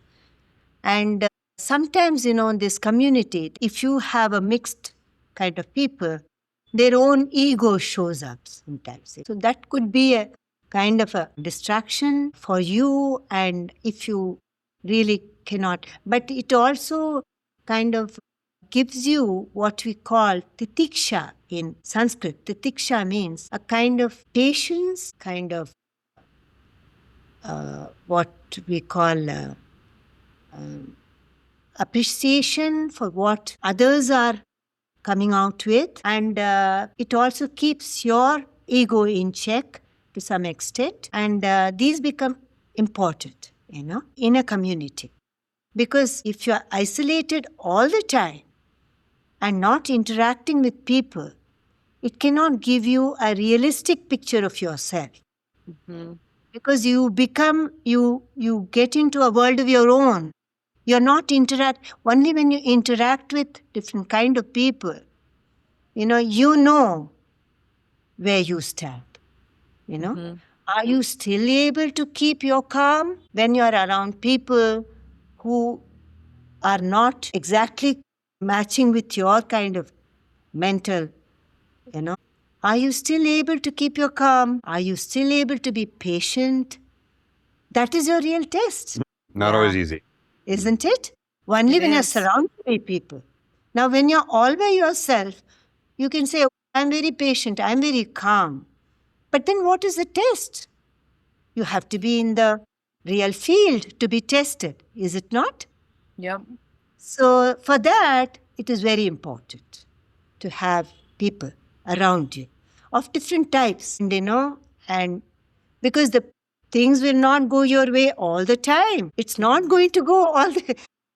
And sometimes, in this community, if you have a mixed kind of people, their own ego shows up sometimes. So that could be a kind of a distraction for you, and if you really cannot. But it also kind of gives you what we call titiksha in Sanskrit. Titiksha means a kind of patience, kind of what we call appreciation for what others are coming out with. And it also keeps your ego in check to some extent. And these become important, in a community. Because if you are isolated all the time and not interacting with people, it cannot give you a realistic picture of yourself. Mm-hmm. Because you get into a world of your own. You're not only when you interact with different kind of people, you know where you stand, Mm-hmm. Are you still able to keep your calm when you're around people who are not exactly matching with your kind of mental, Are you still able to keep your calm? Are you still able to be patient? That is your real test.
Not always easy.
Isn't it? Only when you're surrounded by people. Now, when you're all by yourself, you can say, I'm very patient, I'm very calm. But then what is the test? You have to be in the real field to be tested, is it not?
Yep.
So for that, it is very important to have people around you of different types, and because the things will not go your way all the time. It's not going to go all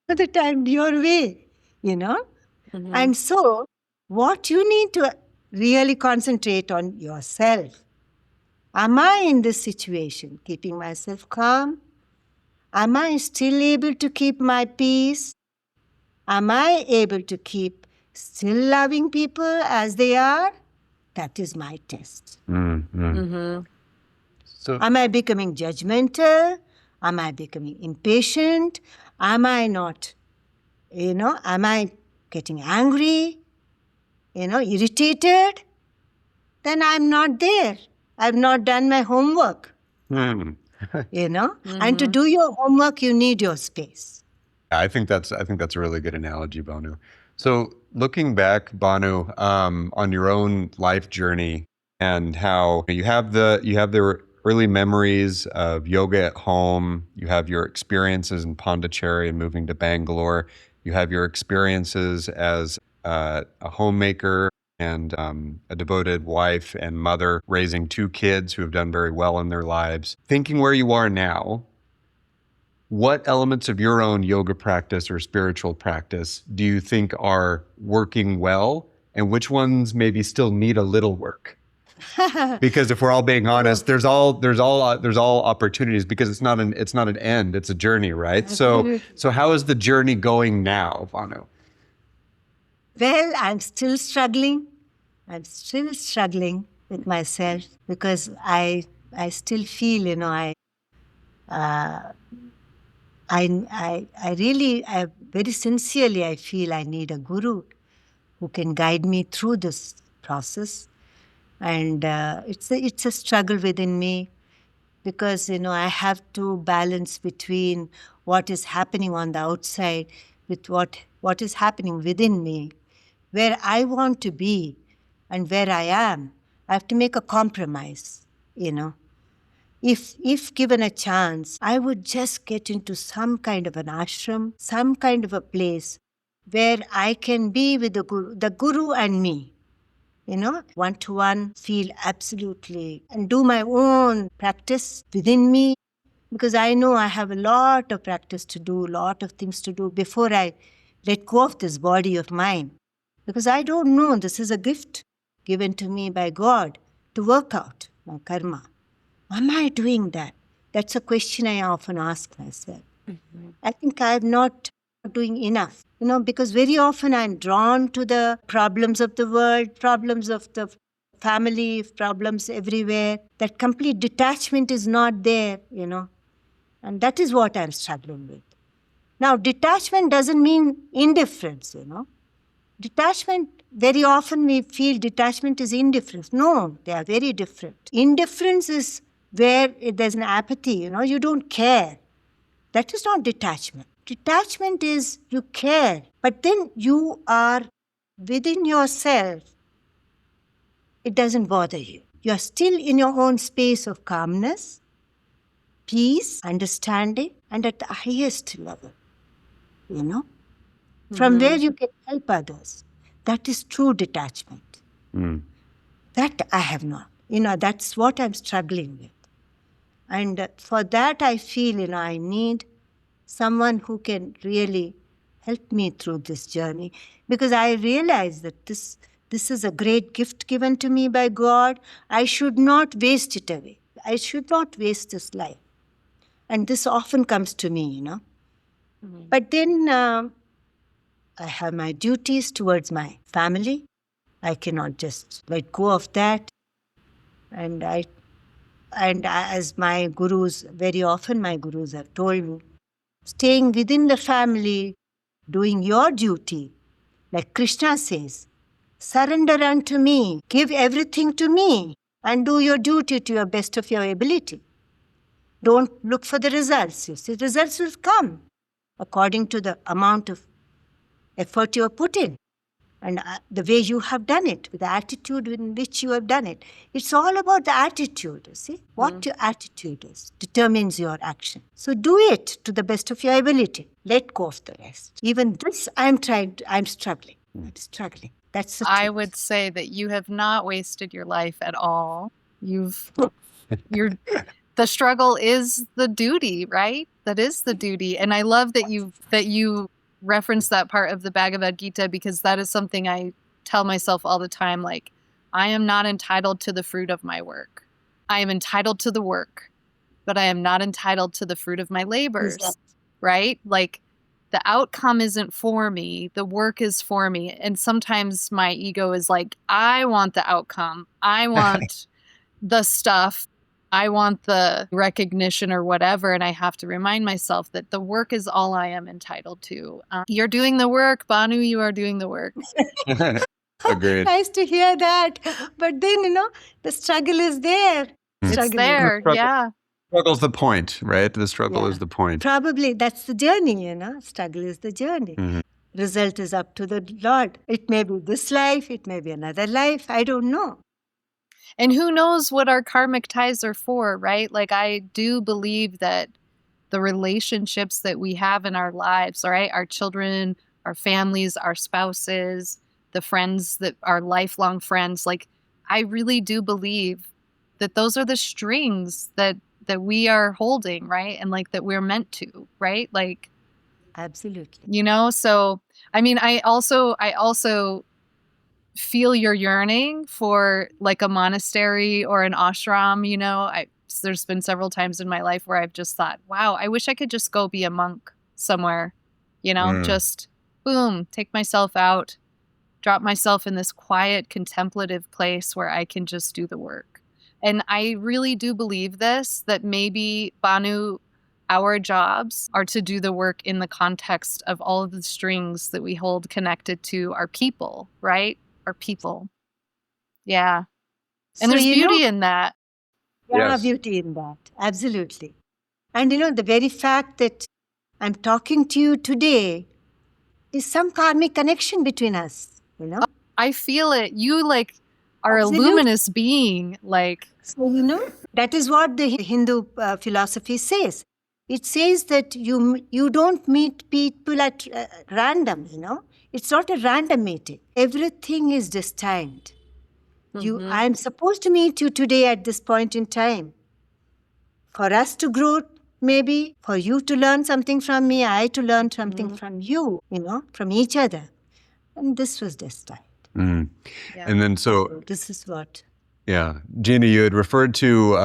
the time your way, Mm-hmm. And so what you need to really concentrate on yourself. Am I in this situation keeping myself calm? Am I still able to keep my peace? Am I able to keep still loving people as they are? That is my test.
Mm-hmm.
Mm-hmm. So, am I becoming judgmental? Am I becoming impatient? Am I not, am I getting angry? irritated, then I'm not there. I've not done my homework,
Hmm.
And to do your homework, you need your space.
I think that's a really good analogy, Bhanu. So looking back, Bhanu, on your own life journey and how you have the early memories of yoga at home, you have your experiences in Pondicherry and moving to Bangalore, you have your experiences as a homemaker and a devoted wife and mother, raising two kids who have done very well in their lives. Thinking where you are now, what elements of your own yoga practice or spiritual practice do you think are working well, and which ones maybe still need a little work? Because if we're all being honest, there's all opportunities, because it's not an end, it's a journey, right? So how is the journey going now, Bhanu?
Well, I'm still struggling. I'm still struggling with myself because I still feel, I really, very sincerely, I feel I need a guru who can guide me through this process. And it's a struggle within me because, I have to balance between what is happening on the outside with what is happening within me, where I want to be and where I am. I have to make a compromise, If given a chance, I would just get into some kind of an ashram, some kind of a place where I can be with the guru and me, one-to-one, feel absolutely, and do my own practice within me, because I know I have a lot of practice to do, a lot of things to do before I let go of this body of mine. Because I don't know, this is a gift given to me by God to work out my karma. Am I doing that? That's a question I often ask myself. I think I'm not doing enough, because very often I'm drawn to the problems of the world, problems of the family, problems everywhere. That complete detachment is not there, and that is what I'm struggling with. Now, detachment doesn't mean indifference, Detachment, very often we feel detachment is indifference. No, they are very different. Indifference is where there's an apathy, you don't care. That is not detachment. Detachment is you care, but then you are within yourself. It doesn't bother you. You are still in your own space of calmness, peace, understanding, and at the highest level, from where you can help others. That is true detachment. That I have not. That's what I'm struggling with. And for that, I feel, I need someone who can really help me through this journey, because I realize that this is a great gift given to me by God. I should not waste it away. I should not waste this life. And this often comes to me, But then I have my duties towards my family. I cannot just let go of that. And as my gurus, very often my gurus have told me, staying within the family, doing your duty, like Krishna says, surrender unto me, give everything to me, and do your duty to your best of your ability. Don't look for the results. You see, results will come according to the amount of effort you have put in and the way you have done it, with the attitude in which you have done it. It's all about the attitude, you see. What your attitude is determines your action. So do it to the best of your ability. Let go of the rest. Even this, I'm struggling. I'm struggling. That's the truth.
I would say that you have not wasted your life at all. The struggle is the duty, right? That is the duty. And I love that you reference that part of the Bhagavad Gita, because that is something I tell myself all the time. Like, I am not entitled to the fruit of my work. I am entitled to the work, but I am not entitled to the fruit of my labors, right? Like, the outcome isn't for me. The work is for me. And sometimes my ego is like, I want the outcome. I want the stuff. I want the recognition or whatever. And I have to remind myself that the work is all I am entitled to. You're doing the work, Bhanu. You are doing the work.
Agreed.
Nice to hear that. But then, the struggle is there.
Mm.
It's
Struggle is
there.
Struggle.
Yeah.
Struggle's the point, right? The struggle
Yeah.
is the point.
Probably that's the journey, Struggle is the journey.
Mhm.
Result is up to the Lord. It may be this life, it may be another life. I don't know.
And who knows what our karmic ties are for, right? Like, I do believe that the relationships that we have in our lives, right? Our children, our families, our spouses, the friends that are lifelong friends, like, I really do believe that those are the strings that we are holding, right? And like that we're meant to, right? Like,
Absolutely.
so I mean, I also feel your yearning for like a monastery or an ashram, there's been several times in my life where I've just thought, wow, I wish I could just go be a monk somewhere, just boom, take myself out, drop myself in this quiet, contemplative place where I can just do the work. And I really do believe this, that maybe, Bhanu, our jobs are to do the work in the context of all of the strings that we hold connected to our people, right? Our people. Yeah. And
So,
there's beauty in that.
Yeah,
Yes.
beauty in that. Absolutely. And the very fact that I'm talking to you today is some karmic connection between us,
I feel it. You like are a
Absolutely.
luminous being. Like,
So, that is what the Hindu philosophy says. It says that you don't meet people at random, It's not a random meeting. Everything is destined. I'm supposed to meet you today at this point in time. For us to grow, maybe, for you to learn something from me, I to learn something from you, from each other. And this was destined.
Mm.
Yeah.
And then
So this is what.
Yeah. Gina, you had referred to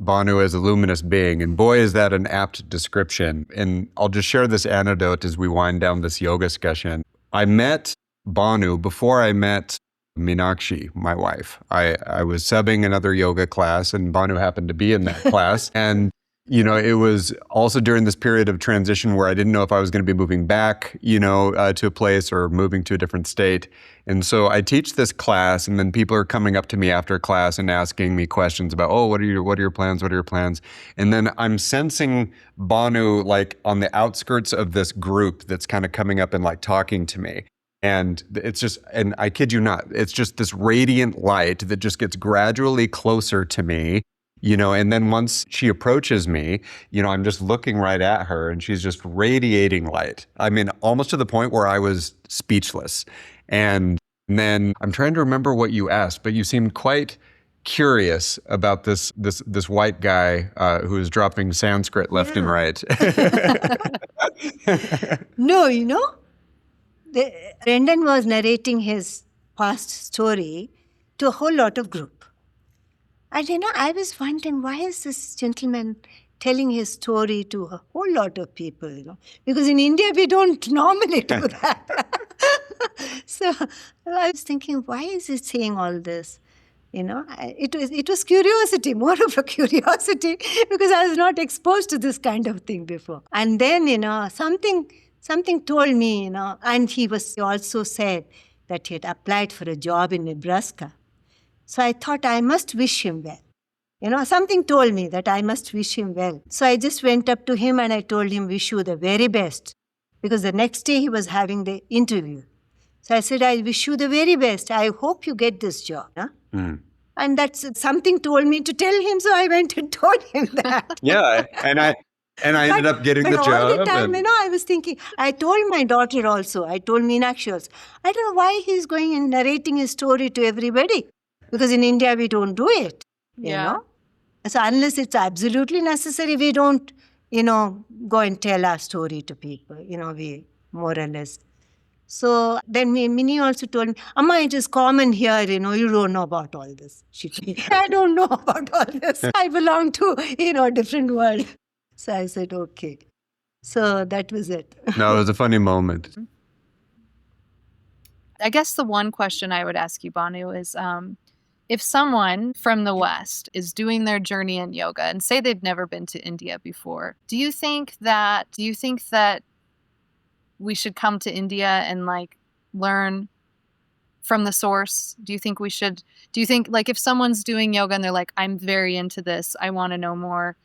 Bhanu as a luminous being, and boy, is that an apt description. And I'll just share this anecdote as we wind down this yoga discussion. I met Bhanu before I met Meenakshi, my wife. I was subbing another yoga class, and Bhanu happened to be in that class. And it was also during this period of transition where I didn't know if I was going to be moving back, to a place or moving to a different state. And so I teach this class, and then people are coming up to me after class and asking me questions about, oh, what are your plans? What are your plans? And then I'm sensing Bhanu like on the outskirts of this group that's kind of coming up and like talking to me. And it's just, and I kid you not, it's just this radiant light that just gets gradually closer to me. And then once she approaches me, I'm just looking right at her, and she's just radiating light. I mean, almost to the point where I was speechless. And then I'm trying to remember what you asked, but you seemed quite curious about this white guy who is dropping Sanskrit left and right.
No, Brendon was narrating his past story to a whole lot of group. And I was wondering, why is this gentleman telling his story to a whole lot of people, Because in India, we don't normally do that. So I was thinking, why is he saying all this? It was curiosity, more of a curiosity, because I was not exposed to this kind of thing before. And then, something told me, and he also said that he had applied for a job in Nebraska. So I thought I must wish him well. Something told me that I must wish him well. So I just went up to him and I told him, wish you the very best. Because the next day he was having the interview. So I said, I wish you the very best. I hope you get this job. Huh?
Mm.
And that's something told me to tell him. So I went and told him that.
Yeah. And I ended up getting the job.
All the time, I was thinking, I told my daughter also, I told Meenakshi also, I don't know why he's going and narrating his story to everybody. Because in India, we don't do it, So unless it's absolutely necessary, we don't, go and tell our story to people, we more or less. So then Minnie also told me, Amma, it is common here, you don't know about all this. She told me, I don't know about all this. I belong to, a different world. So I said, okay. So that was it.
No, it was a funny moment.
I guess the one question I would ask you, Bhanu, is if someone from the West is doing their journey in yoga and say they've never been to India before, do you think that we should come to India and like learn from the source? Do you think like if someone's doing yoga and they're like, I'm very into this, I want to know more,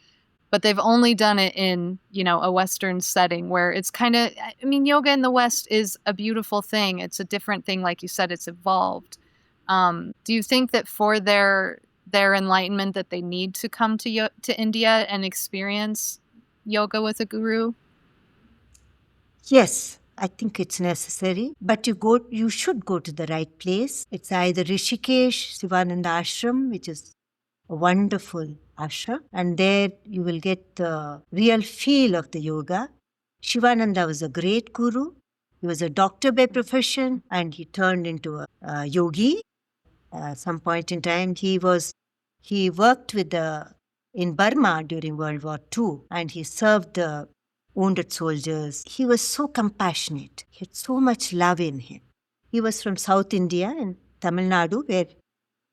but they've only done it in, a Western setting where it's kind of, yoga in the West is a beautiful thing. It's a different thing. Like you said, it's evolved. Do you think that for their enlightenment that they need to come to India and experience yoga with a guru?
Yes, I think it's necessary. But you should go to the right place. It's either Rishikesh, Sivananda Ashram, which is a wonderful ashram, and there you will get the real feel of the yoga. Shivananda was a great guru. He was a doctor by profession, and he turned into a yogi. Some point in time, he worked in Burma during World War II, and he served the wounded soldiers. He was so compassionate. He had so much love in him. He was from South India in Tamil Nadu, where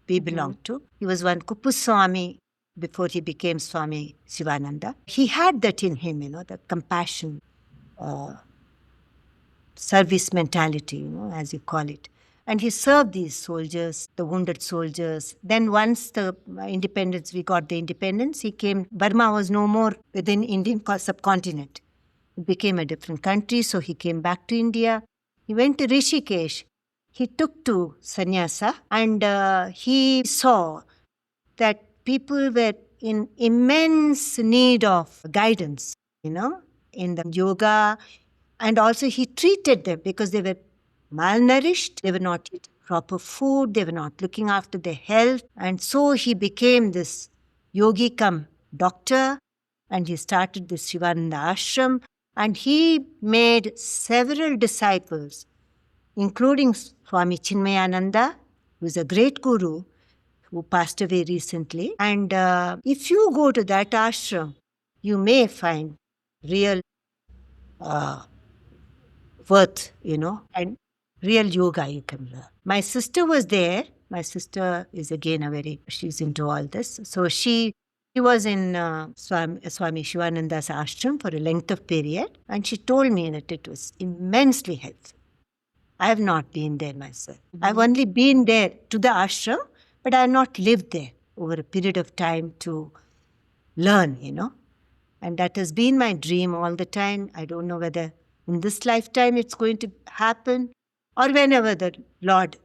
we belong to. He was one Kuppuswami before he became Swami Shivananda. He had that in him, the compassion, service mentality, as you call it. And he served these soldiers, the wounded soldiers. Then once we got the independence, he came. Burma was no more within Indian subcontinent. It became a different country, so he came back to India. He went to Rishikesh. He took to sannyasa, and he saw that people were in immense need of guidance, in the yoga. And also he treated them because they were malnourished, they were not eating proper food, they were not looking after their health. And so he became this yogi cum doctor, and he started the Shivananda ashram, and he made several disciples, including Swami Chinmayananda, who is a great guru who passed away recently. And if you go to that ashram, you may find real worth, and real yoga you can learn. My sister was there. My sister is again she's into all this. So she was in Swami Shivananda's ashram for a length of period, and she told me that it was immensely helpful. I have not been there myself. I've only been there to the ashram, but I have not lived there over a period of time to learn, And that has been my dream all the time. I don't know whether in this lifetime it's going to happen or whenever the Lord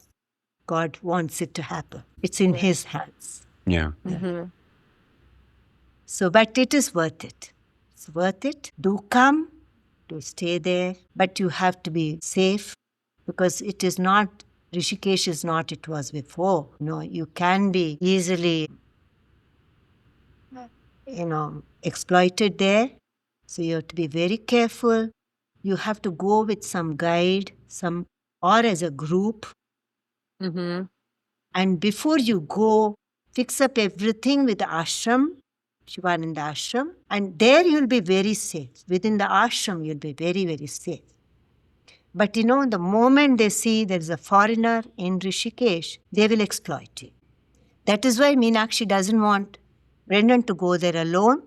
God wants it to happen. It's in His hands.
Yeah.
Mm-hmm.
So, but it is worth it. It's worth it. Do come, do stay there, but you have to be safe because it is not, Rishikesh is not it was before. You can be easily, exploited there. So you have to be very careful. You have to go with some guide, or as a group.
Mm-hmm.
And before you go, fix up everything with the ashram, Shivananda ashram, and there you'll be very safe. Within the ashram, you'll be very, very safe. But the moment they see there's a foreigner in Rishikesh, they will exploit you. That is why Meenakshi doesn't want Brendon to go there alone.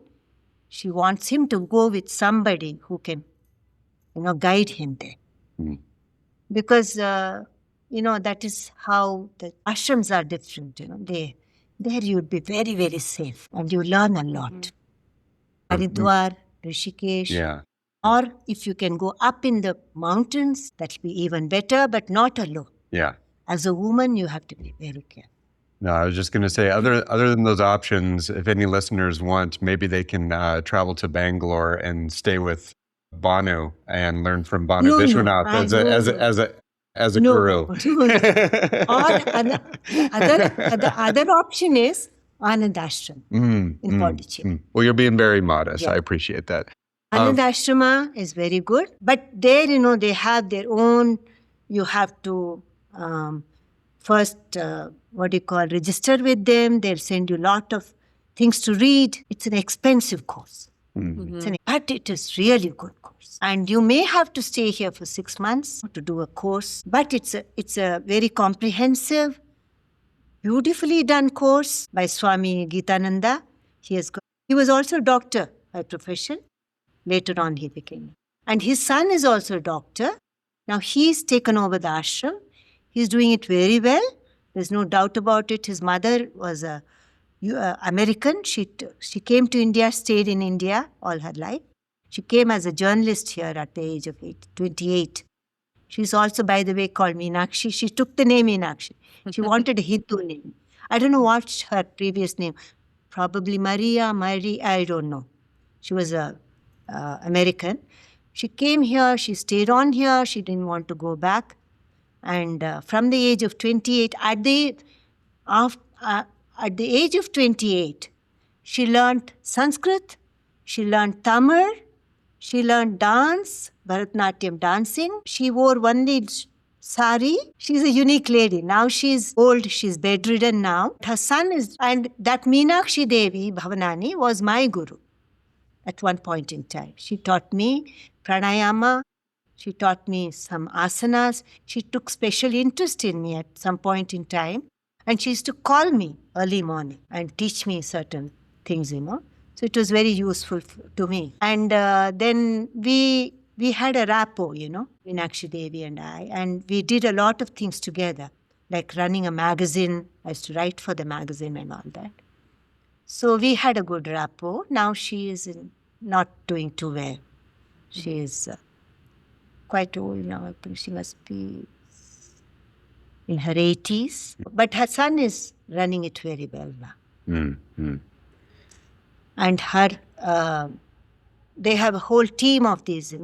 She wants him to go with somebody who can, guide him there.
Mm.
Because, that is how the ashrams are different, there you'd be very, very safe and you learn a lot. Haridwar, Rishikesh.
Yeah.
Or if you can go up in the mountains, that'll be even better, but not alone.
Yeah.
As a woman, you have to be very careful.
No, I was just going to say, other than those options, if any listeners want, maybe they can travel to Bangalore and stay with Bhanu and learn from Bhanu Vishwanath as a guru.
Or the other option is Anandashram in Pondicherry.
Well, you're being very modest. Yeah. I appreciate that.
Anandashrama is very good, but there, they have their own. You have to first, register with them. They'll send you a lot of things to read. It's an expensive course. Mm-hmm. But it is really good course. And you may have to stay here for 6 months to do a course. But it's a very comprehensive, beautifully done course by Swami Gitananda. He was also a doctor by profession. Later on he became. And his son is also a doctor. Now he's taken over the ashram. He's doing it very well. There's no doubt about it. His mother was a American. She came to India, stayed in India all her life. She came as a journalist here at the age of 28. She's also, by the way, called Meenakshi. She took the name Meenakshi. She wanted a Hindu name. I don't know what's her previous name. Probably Mary, I don't know. She was a American. She came here. She stayed on here. She didn't want to go back. And from the age of 28, at the age of 28, she learned Sanskrit, she learned Tamil, she learned dance, Bharatanatyam dancing. She wore only sari. She's a unique lady. Now she's old, she's bedridden now. Her son is, and that Meenakshi Devi Bhavanani was my guru at one point in time. She taught me Pranayama. She taught me some asanas. She took special interest in me at some point in time. And she used to call me early morning and teach me certain things, So it was very useful to me. And then we had a rapport, Meenakshi Devi and I. And we did a lot of things together, like running a magazine. I used to write for the magazine and all that. So we had a good rapport. Now she is not doing too well. She is quite old now. I think she must be in her 80s. But her son is running it very well now.
Mm-hmm.
And they have a whole team of these,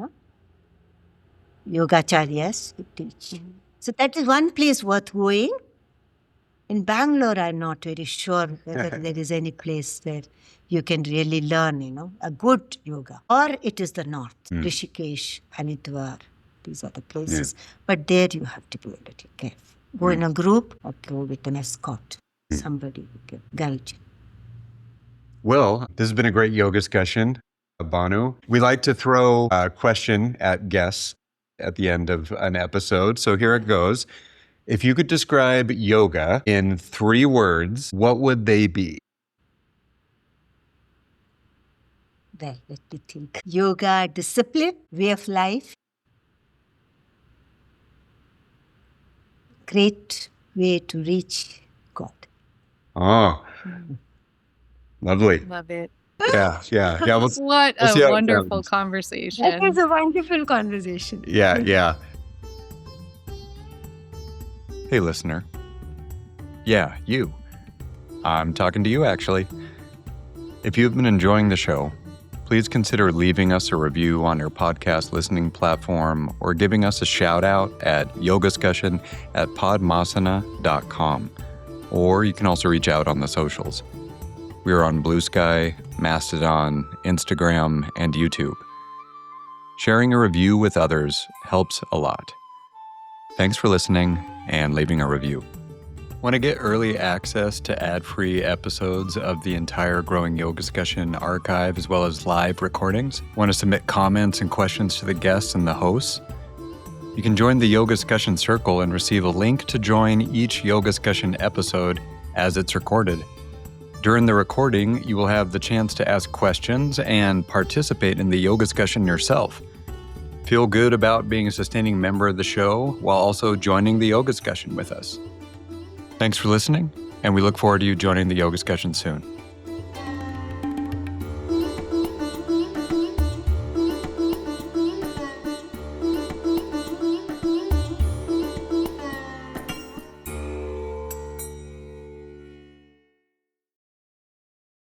yogacharyas who teach. Mm-hmm. So that is one place worth going. In Bangalore, I'm not very sure whether there is any place where you can really learn, a good yoga. Or it is the north, Rishikesh, Haridwar. These are the places. Yeah. But there you have to be a little careful. Go in a group or go with an escort. Somebody who can guide you.
Well, this has been a great yoga discussion, Bhanu. We like to throw a question at guests at the end of an episode. So here it goes. If you could describe yoga in 3 words, what would they be?
Well, let me think. Yoga, discipline, way of life. Great way to reach God.
Oh, lovely.
Love it.
Yeah.
What a wonderful conversation.
That was a wonderful conversation.
Yeah. Hey, listener. Yeah, you. I'm talking to you, actually. If you've been enjoying the show, please consider leaving us a review on your podcast listening platform or giving us a shout out at yogascussion@podmasana.com. Or you can also reach out on the socials. We're on Blue Sky, Mastodon, Instagram, and YouTube. Sharing a review with others helps a lot. Thanks for listening and leaving a review. Want to get early access to ad-free episodes of the entire Growing Yoga Scussion archive as well as live recordings? Want to submit comments and questions to the guests and the hosts? You can join the Yoga Scussion Circle and receive a link to join each Yoga Scussion episode as it's recorded. During the recording, you will have the chance to ask questions and participate in the Yoga Scussion yourself. Feel good about being a sustaining member of the show while also joining the Yoga Scussion with us. Thanks for listening, and we look forward to you joining the Yoga Scussion soon.